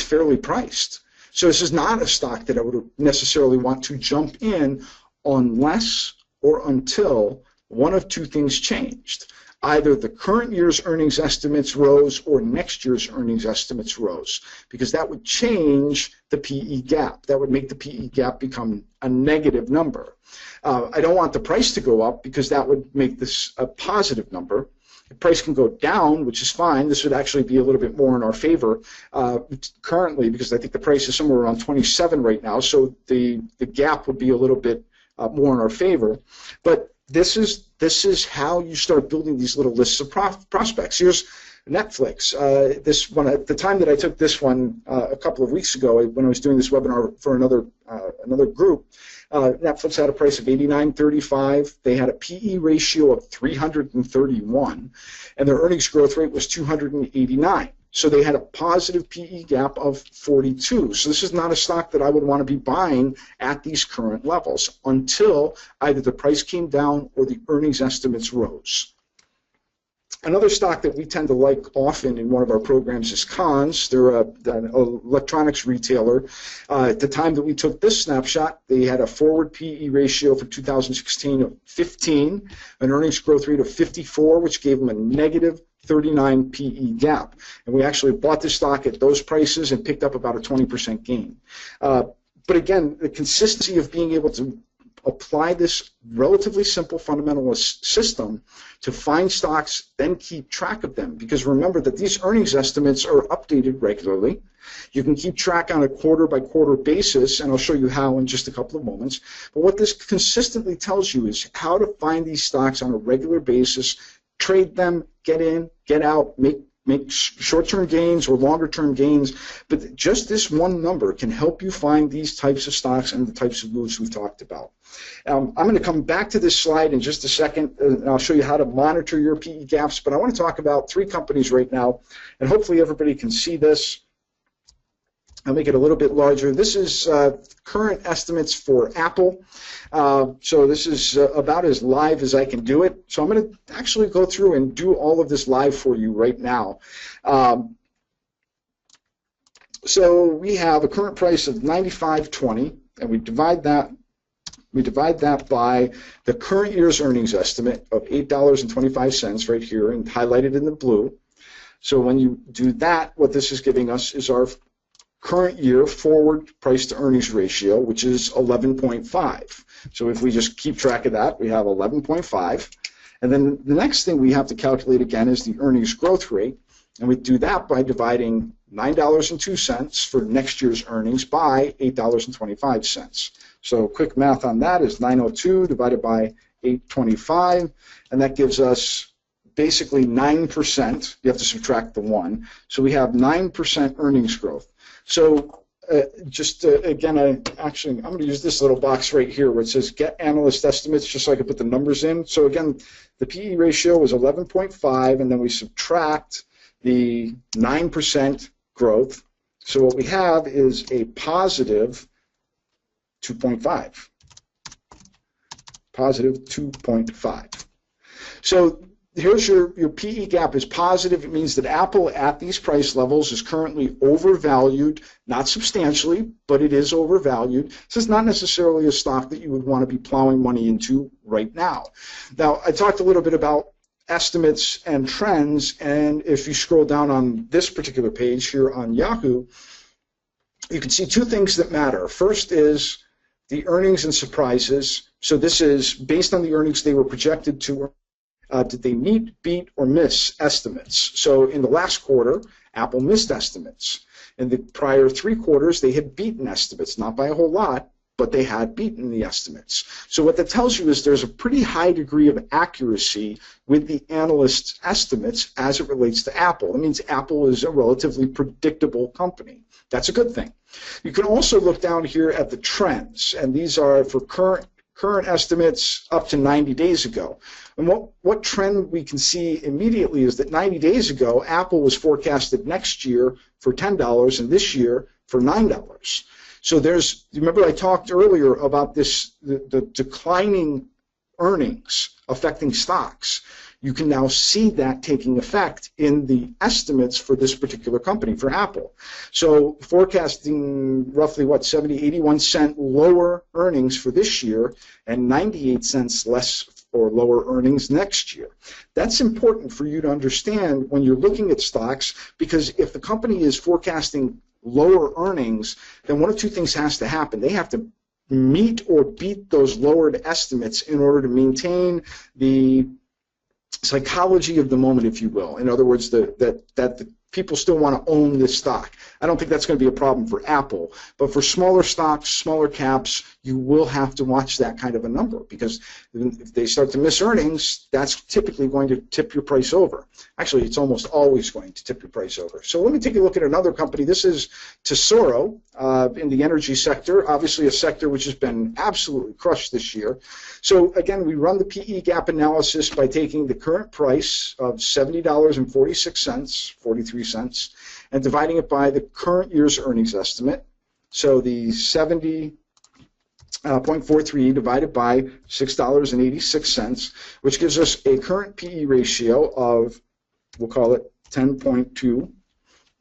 Speaker 1: fairly priced. So this is not a stock that I would necessarily want to jump in unless or until one of two things changed. Either the current year's earnings estimates rose or next year's earnings estimates rose, because that would change the PE gap. That would make the PE gap become a negative number. I don't want the price to go up because that would make this a positive number. The price can go down, which is fine. This would actually be a little bit more in our favor currently, because I think the price is somewhere around 27 right now, so the gap would be a little bit more in our favor. But this is how you start building these little lists of prospects. Here's Netflix. This one, at the time that I took this one a couple of weeks ago, when I was doing this webinar for another group, Netflix had a price of $89.35. They had a PE ratio of 331, and their earnings growth rate was 289. So they had a positive PE gap of 42. So this is not a stock that I would want to be buying at these current levels until either the price came down or the earnings estimates rose. Another stock that we tend to like often in one of our programs is Conn's. They're an electronics retailer. At the time that we took this snapshot, they had a forward PE ratio for 2016 of 15, an earnings growth rate of 54, which gave them a negative 39 PE gap. And we actually bought this stock at those prices and picked up about a 20% gain. But again, the consistency of being able to apply this relatively simple fundamentalist system to find stocks, then keep track of them. Because remember that these earnings estimates are updated regularly. You can keep track on a quarter-by-quarter basis, and I'll show you how in just a couple of moments. But what this consistently tells you is how to find these stocks on a regular basis, trade them, get in, get out, make make short-term gains or longer-term gains, but just this one number can help you find these types of stocks and the types of moves we've talked about. I'm going to come back to this slide in just a second, and I'll show you how to monitor your PE gaps, but I want to talk about 3 companies right now, and hopefully everybody can see this. I'll make it a little bit larger. This is current estimates for Apple. So this is about as live as I can do it. So I'm going to actually go through and do all of this live for you right now. So we have a current price of $95.20, and we divide that by the current year's earnings estimate of $8.25 right here, and highlighted in the blue. So when you do that, what this is giving us is our current year forward price to earnings ratio, which is 11.5. So if we just keep track of that, we have 11.5. And then the next thing we have to calculate again is the earnings growth rate. And we do that by dividing $9.02 for next year's earnings by $8.25. So quick math on that is 902 divided by 825, and that gives us basically 9%. You have to subtract the 1. So we have 9% earnings growth. So again, I'm going to use this little box right here where it says get analyst estimates, just so I can put the numbers in. So again, the PE ratio was 11.5, and then we subtract the 9% growth. So what we have is a positive 2.5. Positive 2.5. So here's your PE gap is positive. It means that Apple at these price levels is currently overvalued, not substantially, but it is overvalued. This is not necessarily a stock that you would want to be plowing money into right now. Now, I talked a little bit about estimates and trends, and if you scroll down on this particular page here on Yahoo, you can see 2 things that matter. First is the earnings and surprises. So this is based on the earnings they were projected to. Did they meet, beat, or miss estimates? So in the last quarter, Apple missed estimates. In the prior 3 quarters, they had beaten estimates, not by a whole lot, but they had beaten the estimates. So what that tells you is there's a pretty high degree of accuracy with the analyst's estimates as it relates to Apple. It means Apple is a relatively predictable company. That's a good thing. You can also look down here at the trends, and these are for current estimates up to 90 days ago. And what trend we can see immediately is that 90 days ago, Apple was forecasted next year for $10 and this year for $9. So remember I talked earlier about the declining earnings affecting stocks. You can now see that taking effect in the estimates for this particular company, for Apple. So forecasting roughly, 81 cent lower earnings for this year and 98 cents less or lower earnings next year. That's important for you to understand when you're looking at stocks, because if the company is forecasting lower earnings, then one of 2 things has to happen. They have to meet or beat those lowered estimates in order to maintain the psychology of the moment, if you will. In other words, that the people still want to own this stock. I don't think that's going to be a problem for Apple, but for smaller stocks, smaller caps, you will have to watch that kind of a number, because if they start to miss earnings, that's typically going to tip your price over. Actually, it's almost always going to tip your price over. So let me take a look at another company. This is Tesoro in the energy sector, obviously a sector which has been absolutely crushed this year. So again, we run the PE gap analysis by taking the current price of $70.46, 43 cents, and dividing it by the current year's earnings estimate. So the 70.43 divided by $6.86, which gives us a current PE ratio of, we'll call it 10.2.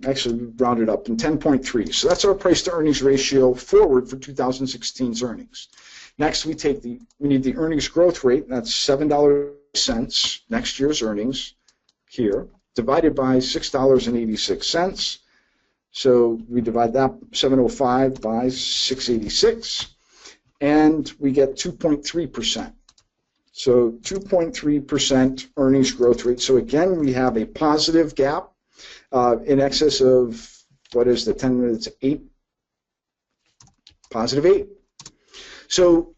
Speaker 1: Actually, we rounded up in 10.3. So that's our price to earnings ratio forward for 2016's earnings. Next, we need the earnings growth rate. That's $7 next year's earnings here, divided by $6.86. So we divide that 705 by 686, and we get 2.3%. So 2.3% earnings growth rate. So again, we have a positive gap in excess of, what is the 10 minutes, 8? Positive 8. So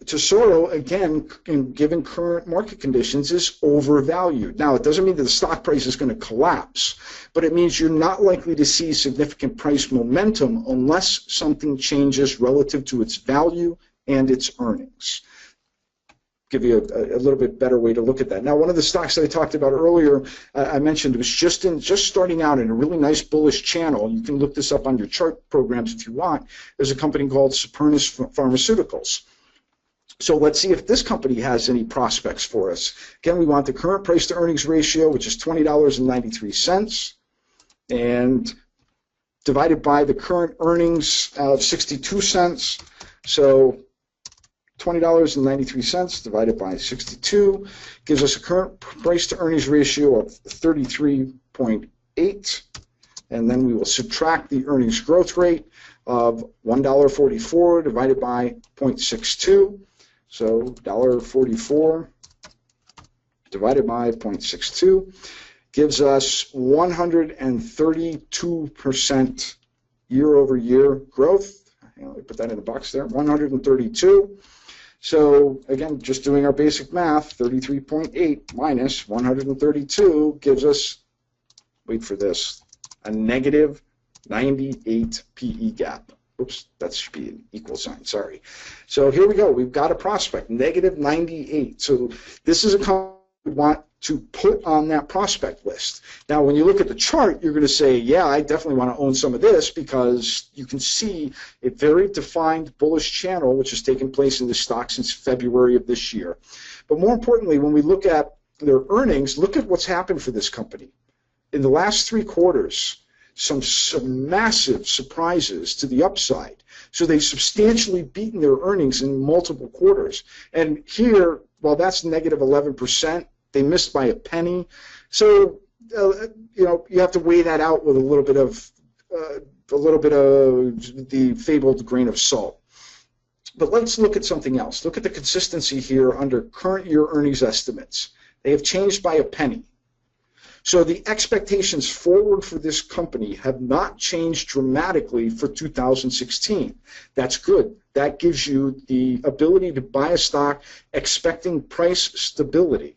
Speaker 1: Tesoro, again, given current market conditions, is overvalued. Now, it doesn't mean that the stock price is going to collapse, but it means you're not likely to see significant price momentum unless something changes relative to its value and its earnings. Give you a little bit better way to look at that. Now, one of the stocks that I talked about earlier, I mentioned, was just starting out in a really nice bullish channel. You can look this up on your chart programs if you want. There's a company called Supernus Pharmaceuticals. So let's see if this company has any prospects for us. Again, we want the current price to earnings ratio, which is $20.93, and divided by the current earnings of 62 cents. So $20.93 divided by 62 gives us a current price to earnings ratio of 33.8, and then we will subtract the earnings growth rate of $1.44 divided by 0.62. So $1.44 divided by 0.62 gives us 132% year-over-year growth. Let me put that in the box there, 132. So again, just doing our basic math, 33.8 minus 132 gives us, wait for this, a negative 98 PE gap. Oops, that should be an equal sign, sorry. So here we go, we've got a prospect, negative 98. So this is a company we want to put on that prospect list. Now, when you look at the chart, you're going to say, yeah, I definitely want to own some of this, because you can see a very defined bullish channel which has taken place in the stock since February of this year. But more importantly, when we look at their earnings, look at what's happened for this company. In the last 3 quarters, some massive surprises to the upside. So they've substantially beaten their earnings in multiple quarters. And here, while that's negative 11%, they missed by a penny. So you have to weigh that out with a little bit of the fabled grain of salt. But let's look at something else. Look at the consistency here under current year earnings estimates. They have changed by a penny. So the expectations forward for this company have not changed dramatically for 2016. That's good. That gives you the ability to buy a stock expecting price stability.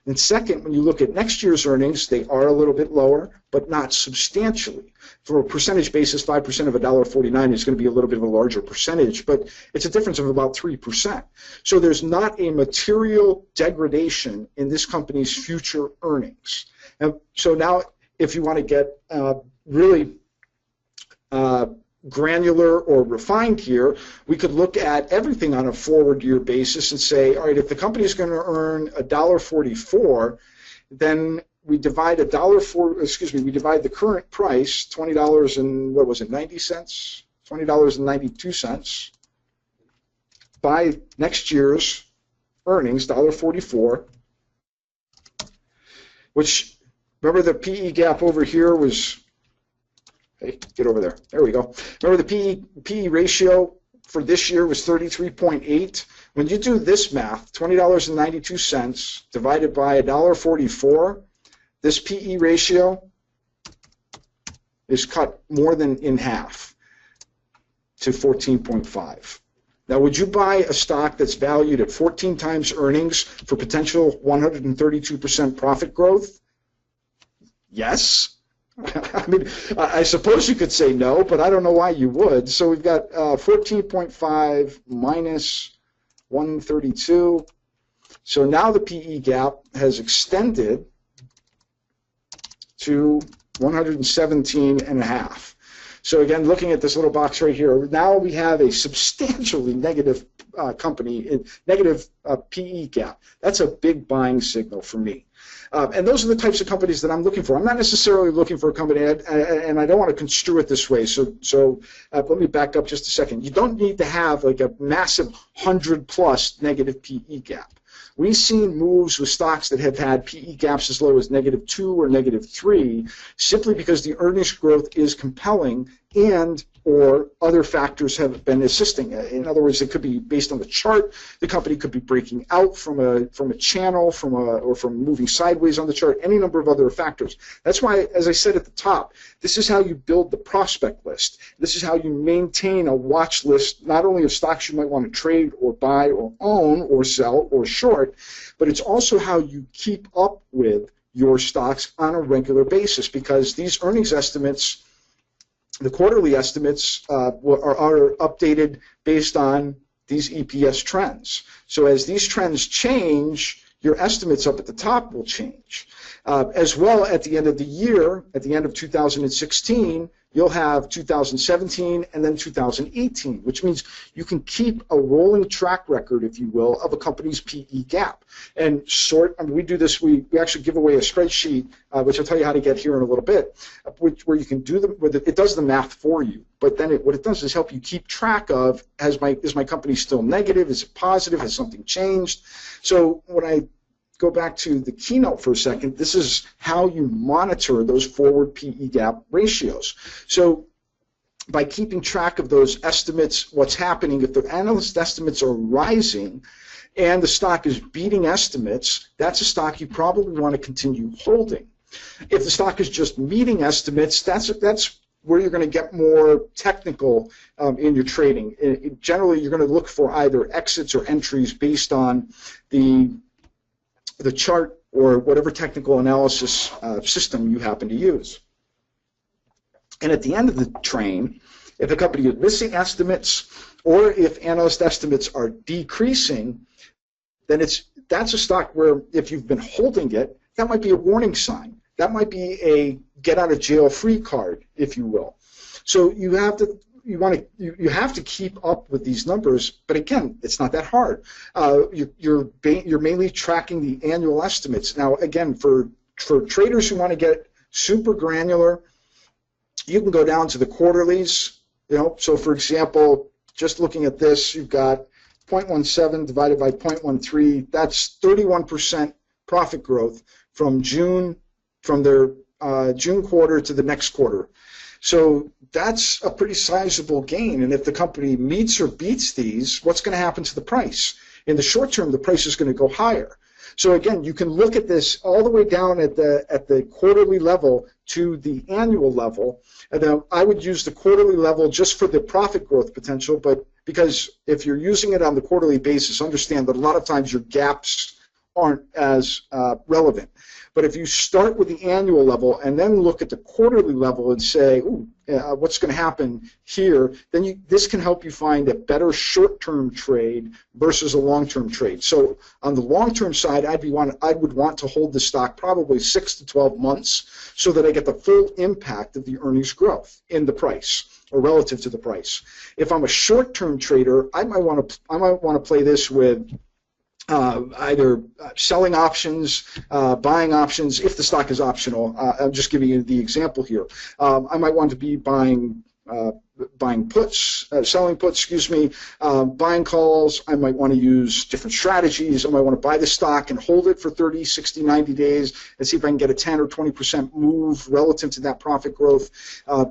Speaker 1: And second, when you look at next year's earnings, they are a little bit lower, but not substantially. For a percentage basis, 5% of $1.49 is going to be a little bit of a larger percentage, but it's a difference of about 3%. So there's not a material degradation in this company's future earnings. And so now, if you want to get really granular or refined here, we could look at everything on a forward year basis and say, all right, if the company is going to earn $1.44, then we divide we divide the current price, $20 and what was it, 90 cents, $20.92, by next year's earnings, $1.44, which, remember the PE gap over here was, hey, get over there. There we go. Remember the PE ratio for this year was 33.8. When you do this math, $20.92 divided by $1.44, this PE ratio is cut more than in half to 14.5. Now, would you buy a stock that's valued at 14 times earnings for potential 132% profit growth? Yes. I mean, I suppose you could say no, but I don't know why you would. So we've got 14.5 minus 132. So now the PE gap has extended to 117.5. So again, looking at this little box right here, now we have a substantially negative company, negative PE gap. That's a big buying signal for me. And those are the types of companies that I'm looking for. I'm not necessarily looking for a company, and I don't want to construe it this way. So let me back up just a second. You don't need to have like a massive 100+ negative PE gap. We've seen moves with stocks that have had PE gaps as low as -2 or -3 simply because the earnings growth is compelling and or other factors have been assisting. In other words, it could be based on the chart. The company could be breaking out from a channel, or from moving sideways on the chart, any number of other factors. That's why, as I said at the top, this is how you build the prospect list. This is how you maintain a watch list, not only of stocks you might want to trade or buy or own or sell or short, but it's also how you keep up with your stocks on a regular basis, because these earnings estimates, the quarterly estimates, are updated based on these EPS trends. So as these trends change, your estimates up at the top will change. As well, at the end of the year, at the end of 2016, you'll have 2017 and then 2018, which means you can keep a rolling track record, if you will, of a company's PE gap. And we do this, we actually give away a spreadsheet, which I'll tell you how to get here in a little bit, where you can do it does the math for you, but then what it does is help you keep track of, is my company still negative, is it positive, has something changed? So when I go back to the keynote for a second, this is how you monitor those forward PE gap ratios. So by keeping track of those estimates, what's happening, if the analyst estimates are rising and the stock is beating estimates, that's a stock you probably want to continue holding. If the stock is just meeting estimates, that's where you're going to get more technical in your trading. Generally, you're going to look for either exits or entries based on the chart or whatever technical analysis system you happen to use. And at the end of the train, if a company is missing estimates or if analyst estimates are decreasing, then that's a stock where if you've been holding it, that might be a warning sign. That might be a get-out-of-jail-free card, if you will. So you have to keep up with these numbers, but again, it's not that hard. You're mainly tracking the annual estimates. Now, again, for traders who want to get super granular, you can go down to the quarterlies. So for example, just looking at this, you've got 0.17 divided by 0.13. That's 31% profit growth from their June quarter to the next quarter. So that's a pretty sizable gain, and if the company meets or beats these, what's going to happen to the price? In the short term, the price is going to go higher. So again, you can look at this all the way down at the quarterly level to the annual level, and then I would use the quarterly level just for the profit growth potential, but because if you're using it on the quarterly basis, understand that a lot of times your gaps aren't as relevant. But if you start with the annual level and then look at the quarterly level and say, what's going to happen here, then this can help you find a better short-term trade versus a long-term trade. So on the long-term side, I would want to hold the stock probably 6 to 12 months so that I get the full impact of the earnings growth in the price or relative to the price. If I'm a short-term trader, I might want to play this with either selling options, buying options, if the stock is optional. I'm just giving you the example here. I might want to be buying puts, selling puts, buying calls. I might want to use different strategies. I might want to buy the stock and hold it for 30, 60, 90 days and see if I can get a 10 or 20% move relative to that profit growth.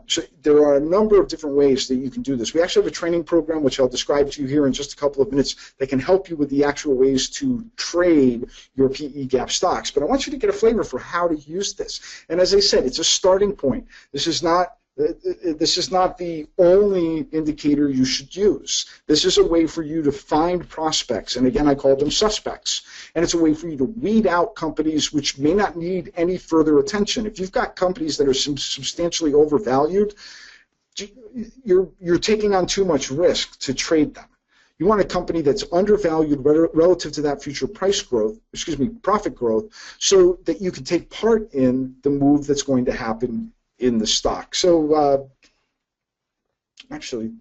Speaker 1: So there are a number of different ways that you can do this. We actually have a training program, which I'll describe to you here in just a couple of minutes, that can help you with the actual ways to trade your PE gap stocks. But I want you to get a flavor for how to use this. And as I said, it's a starting point. This is not the only indicator you should use. This is a way for you to find prospects, and again, I call them suspects. And it's a way for you to weed out companies which may not need any further attention. If you've got companies that are substantially overvalued, you're taking on too much risk to trade them. You want a company that's undervalued relative to that future profit growth, so that you can take part in the move that's going to happen in the stock. So actually,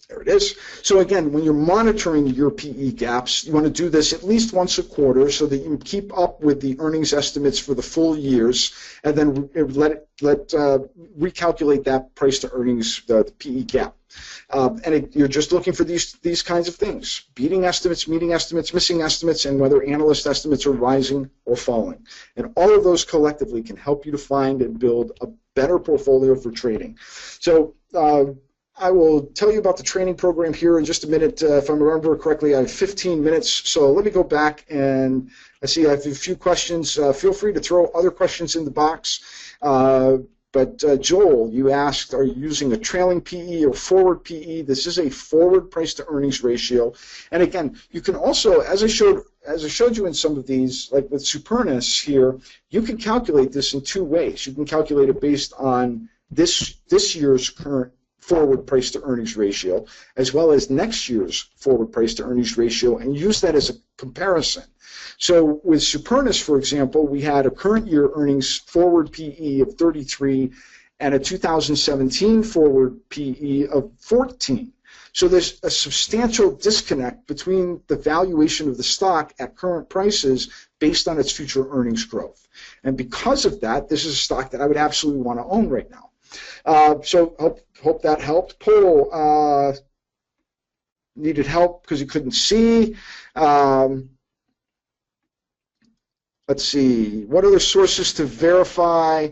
Speaker 1: There it is. So again, when you're monitoring your PE gaps, you want to do this at least once a quarter so that you keep up with the earnings estimates for the full years, and then recalculate that price to earnings, the PE gap. You're just looking for these kinds of things: beating estimates, meeting estimates, missing estimates, and whether analyst estimates are rising or falling. And all of those collectively can help you to find and build a better portfolio for trading. So I will tell you about the training program here in just a minute. If I remember correctly, I have 15 minutes, so let me go back, and I see I have a few questions. Feel free to throw other questions in the box. But Joel, you asked, are you using a trailing PE or forward PE? This is a forward price to earnings ratio. And again, you can also, as I showed you in some of these, like with Supernus here, you can calculate this in two ways. You can calculate it based on this year's current forward price to earnings ratio, as well as next year's forward price to earnings ratio, and use that as a comparison. So with Supernus, for example, we had a current year earnings forward PE of 33 and a 2017 forward PE of 14. So there's a substantial disconnect between the valuation of the stock at current prices based on its future earnings growth. And because of that, this is a stock that I would absolutely want to own right now. So hope that helped. Paul needed help because he couldn't see. Let's see. What other sources to verify?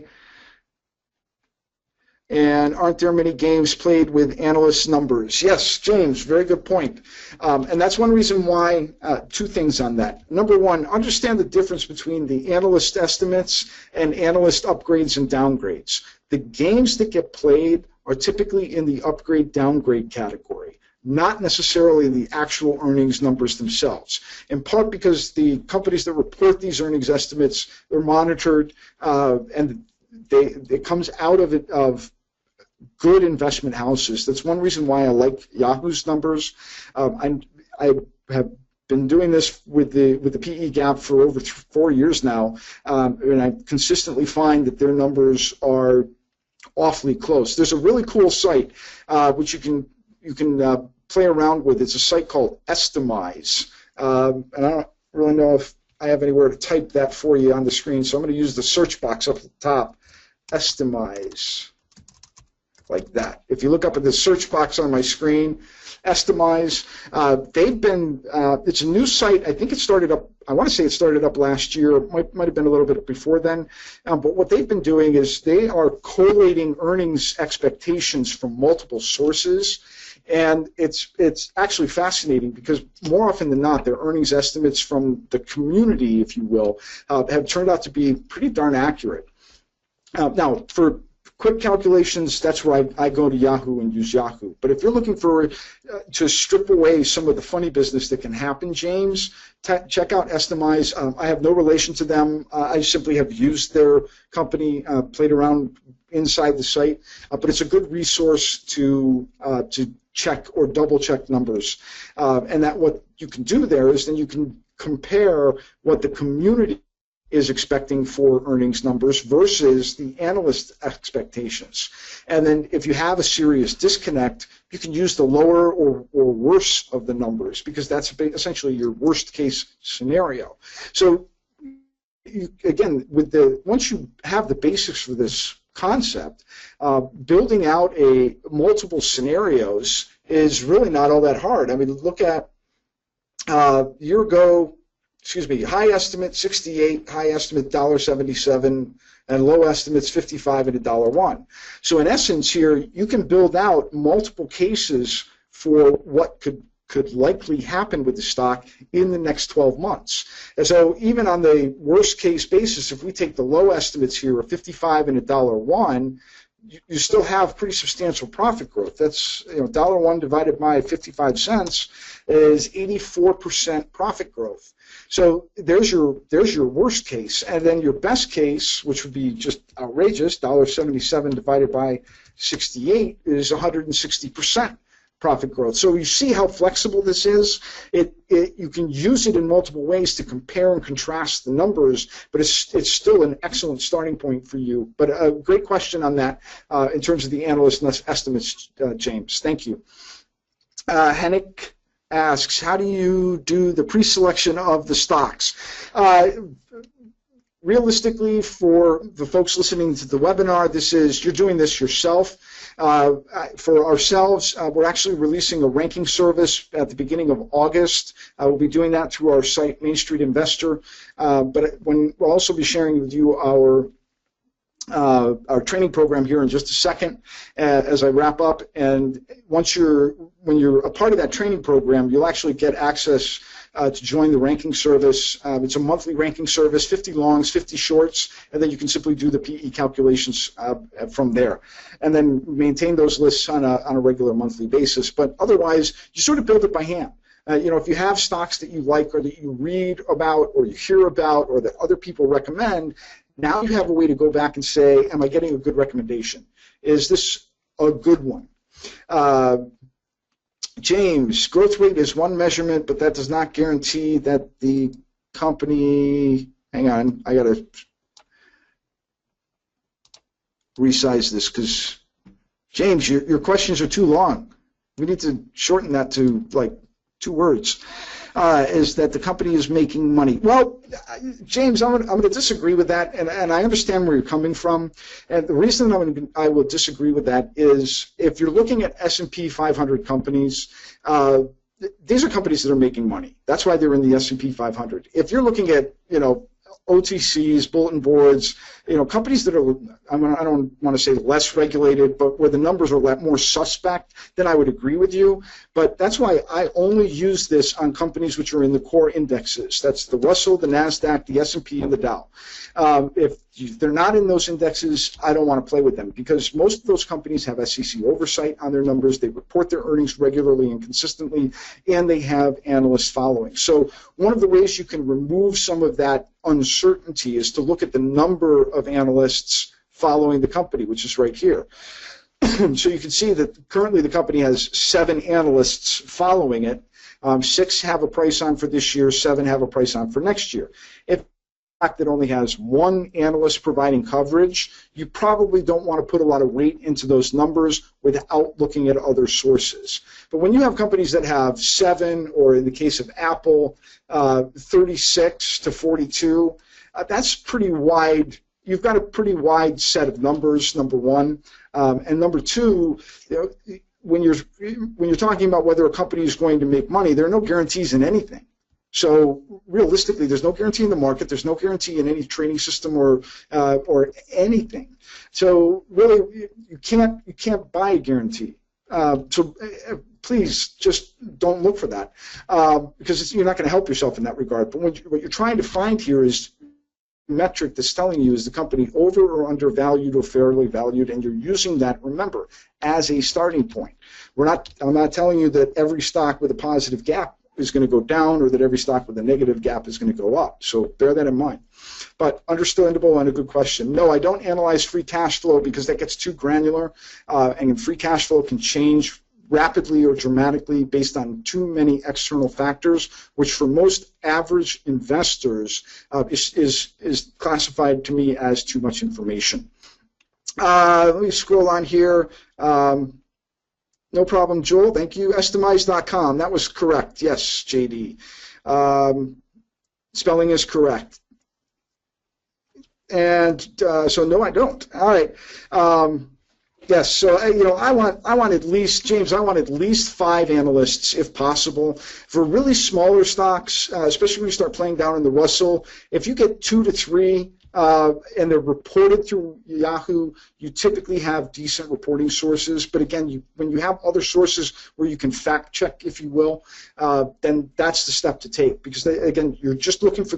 Speaker 1: And aren't there many games played with analyst numbers? Yes, James, very good point. And that's one reason why, two things on that. Number one, understand the difference between the analyst estimates and analyst upgrades and downgrades. The games that get played are typically in the upgrade-downgrade category, not necessarily the actual earnings numbers themselves, in part because the companies that report these earnings estimates are monitored, and it comes out of good investment houses. That's one reason why I like Yahoo's numbers. I have been doing this with the PE gap for over 4 years now, and I consistently find that their numbers are awfully close. There's a really cool site which you can play around with. It's a site called Estimize, and I don't really know if I have anywhere to type that for you on the screen, so I'm going to use the search box up at the top. Estimize, like that. If you look up at the search box on my screen, Estimize, it's a new site. I think it started up, I want to say it started up last year. It might have been a little bit before then. But what they've been doing is they are collating earnings expectations from multiple sources. And it's actually fascinating because more often than not, their earnings estimates from the community, if you will, have turned out to be pretty darn accurate. Now, for quick calculations, that's where I go to Yahoo and use Yahoo. But if you're looking for to strip away some of the funny business that can happen, James, check out Estimize. I have no relation to them. I simply have used their company, played around inside the site. But it's a good resource to check or double check numbers. And that what you can do there is then you can compare what the community is expecting for earnings numbers versus the analyst expectations. And then if you have a serious disconnect, you can use the lower or worse of the numbers because that's essentially your worst case scenario. So again, once you have the basics for this concept, building out multiple scenarios is really not all that hard. I mean, look at year ago, high estimate 68, high estimate $1.77, and low estimates 55 and $1.01. So in essence here, you can build out multiple cases for what could likely happen with the stock in the next 12 months. And so even on the worst case basis, if we take the low estimates here of 55 and $1.01, you still have pretty substantial profit growth. That's $1 divided by 55 cents is 84% profit growth. So there's your worst case, and then your best case, which would be just outrageous, $1.77 divided by 68 is 160% profit growth. So you see how flexible this is. You can use it in multiple ways to compare and contrast the numbers, but it's still an excellent starting point for you. But a great question on that in terms of the analyst estimates, James. Thank you. Hennick asks, how do you do the pre-selection of the stocks? Realistically, for the folks listening to the webinar, you're doing this yourself. For ourselves, we're actually releasing a ranking service at the beginning of August. We'll be doing that through our site, Main Street Investor. But we'll also be sharing with you our training program here in just a second as I wrap up. And when you're a part of that training program, you'll actually get access to join the ranking service. It's a monthly ranking service, 50 longs, 50 shorts, and then you can simply do the PE calculations from there, and then maintain those lists on a regular monthly basis. But otherwise, you sort of build it by hand. If you have stocks that you like or that you read about or you hear about or that other people recommend, now you have a way to go back and say, am I getting a good recommendation? Is this a good one? James, growth rate is one measurement, but that does not guarantee that the company, hang on, I got to resize this because, James, your questions are too long. We need to shorten that to like 2 words. Is that the company is making money? Well, James, I'm going to disagree with that, and I understand where you're coming from. And the reason I will disagree with that is if you're looking at S&P 500 companies, these are companies that are making money. That's why they're in the S&P 500. If you're looking at, OTCs, bulletin boards, companies that are, I don't want to say less regulated, but where the numbers are more suspect, then I would agree with you. But that's why I only use this on companies which are in the core indexes. That's the Russell, the NASDAQ, the S&P, and the Dow. If they're not in those indexes, I don't want to play with them because most of those companies have SEC oversight on their numbers. They report their earnings regularly and consistently, and they have analysts following. So one of the ways you can remove some of that uncertainty is to look at the number of analysts following the company, which is right here. So you can see that currently the company has 7 analysts following it. 6 have a price on for this year, 7 have a price on for next year. If that only has 1 analyst providing coverage, you probably don't want to put a lot of weight into those numbers without looking at other sources. But when you have companies that have 7, or in the case of Apple, 36 to 42, that's pretty wide. You've got a pretty wide set of numbers, number one. And number two, when you're talking about whether a company is going to make money, there are no guarantees in anything. So realistically, there's no guarantee in the market. There's no guarantee in any trading system or anything. So really, you can't buy a guarantee. So please just don't look for that because you're not going to help yourself in that regard. But what you're trying to find here is metric that's telling you is the company over or undervalued or fairly valued, and you're using that, remember, as a starting point. I'm not telling you that every stock with a positive gap is going to go down or that every stock with a negative gap is going to go up. So bear that in mind. But understandable and a good question. No, I don't analyze free cash flow because that gets too granular, and free cash flow can change rapidly or dramatically based on too many external factors, which for most average investors is classified to me as too much information. Let me scroll on here. No problem, Joel. Thank you. Estimize.com. That was correct. Yes, JD. Spelling is correct. And so no, I don't. All right. Yes. So I want at least, James. I want at least 5 analysts if possible. For really smaller stocks, especially when you start playing down in the Russell, if you get 2 to 3. And they're reported through Yahoo, you typically have decent reporting sources. But again, when you have other sources where you can fact check, if you will, then that's the step to take. Because, again, you're just looking for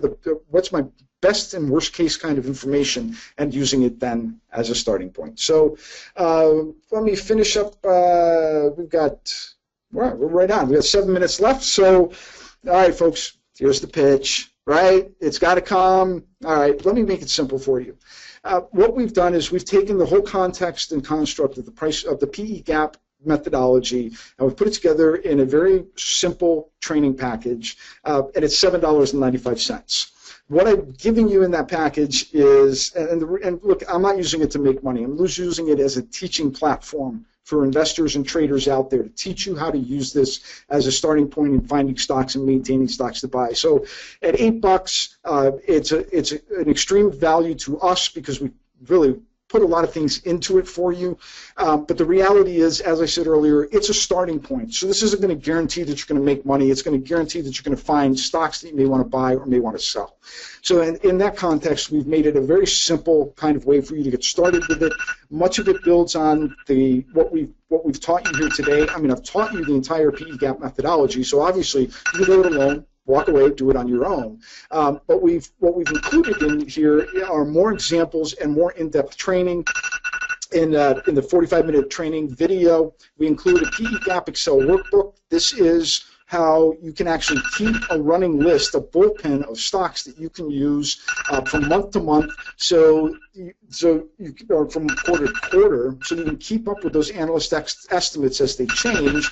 Speaker 1: what's my best and worst case kind of information and using it then as a starting point. So let me finish up. We're right on. We got 7 minutes left. So, all right, folks, here's the pitch. Right? It's got to come. All right, let me make it simple for you. What we've done is we've taken the whole context and construct of the price of the PE gap methodology, and we've put it together in a very simple training package, and it's $7.95. What I'm giving you in that package is, and look, I'm not using it to make money. I'm using it as a teaching platform for investors and traders out there to teach you how to use this as a starting point in finding stocks and maintaining stocks to buy. So at $8, it's an extreme value to us because we really put a lot of things into it for you. But the reality is, as I said earlier, it's a starting point. So this isn't going to guarantee that you're going to make money. It's going to guarantee that you're going to find stocks that you may want to buy or may want to sell. So in that context, we've made it a very simple kind of way for you to get started with it. Much of it builds on what we've taught you here today. I mean, I've taught you the entire PE gap methodology, so obviously you can do it alone. Walk away, do it on your own. But what we've included in here are more examples and more in-depth training. In the 45-minute training video, we include a PE Gap Excel workbook. This is how you can actually keep a running list, a bullpen of stocks that you can use from month to month, or from quarter to quarter, so you can keep up with those analyst estimates as they change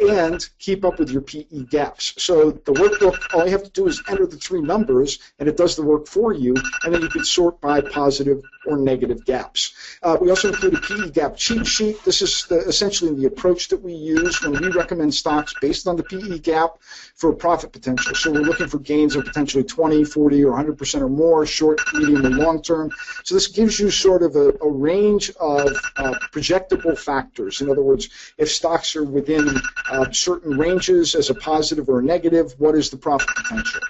Speaker 1: and keep up with your PE gaps. So the workbook, all you have to do is enter the 3 numbers, and it does the work for you, and then you can sort by positive or negative gaps. We also include a PE gap cheat sheet. This is essentially the approach that we use when we recommend stocks based on the PE gap for profit potential. So we're looking for gains of potentially 20, 40, or 100% or more, short, medium, and long term. So this gives you sort of a range of projectable factors. In other words, if stocks are within certain ranges as a positive or a negative, what is the profit potential?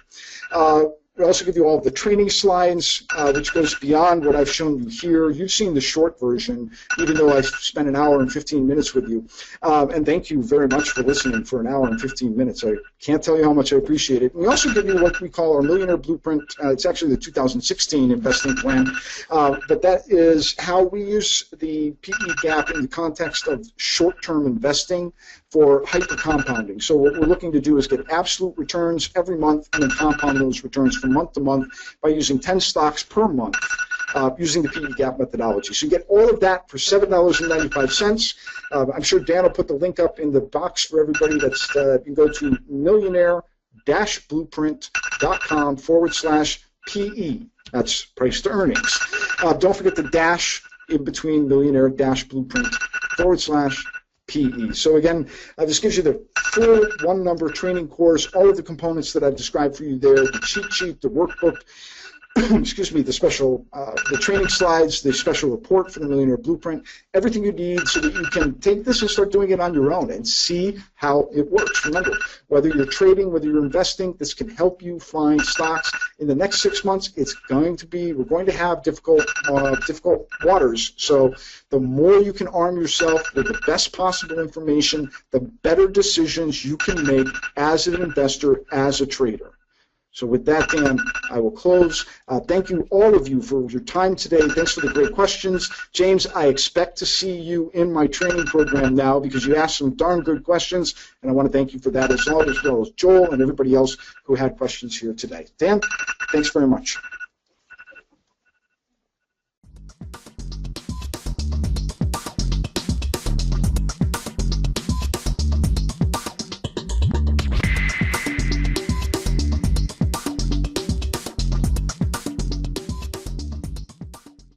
Speaker 1: We also give you all the training slides, which goes beyond what I've shown you here. You've seen the short version, even though I spent an hour and 15 minutes with you. And thank you very much for listening for an hour and 15 minutes. I can't tell you how much I appreciate it. We also give you what we call our Millionaire Blueprint. It's actually the 2016 investing plan. But that is how we use the PE gap in the context of short-term investing for hyper-compounding. So what we're looking to do is get absolute returns every month and then compound those returns from month to month by using 10 stocks per month using the PE gap methodology. So you get all of that for $7.95. I'm sure Dan will put the link up in the box for everybody. That's you can go to millionaire-blueprint.com/PE. That's price to earnings. Don't forget the dash in between millionaire-blueprint/PE. So again, this gives you the full one-number training course, all of the components that I've described for you there, the cheat sheet, the workbook, excuse me, the training slides, the special report for the Millionaire Blueprint, everything you need so that you can take this and start doing it on your own and see how it works. Remember, whether you're trading, whether you're investing, this can help you find stocks. In the next 6 months, we're going to have difficult waters. So the more you can arm yourself with the best possible information, the better decisions you can make as an investor, as a trader. So with that, Dan, I will close. Thank you, all of you, for your time today. Thanks for the great questions. James, I expect to see you in my training program now because you asked some darn good questions, and I want to thank you for that as well as Joel and everybody else who had questions here today. Dan, thanks very much.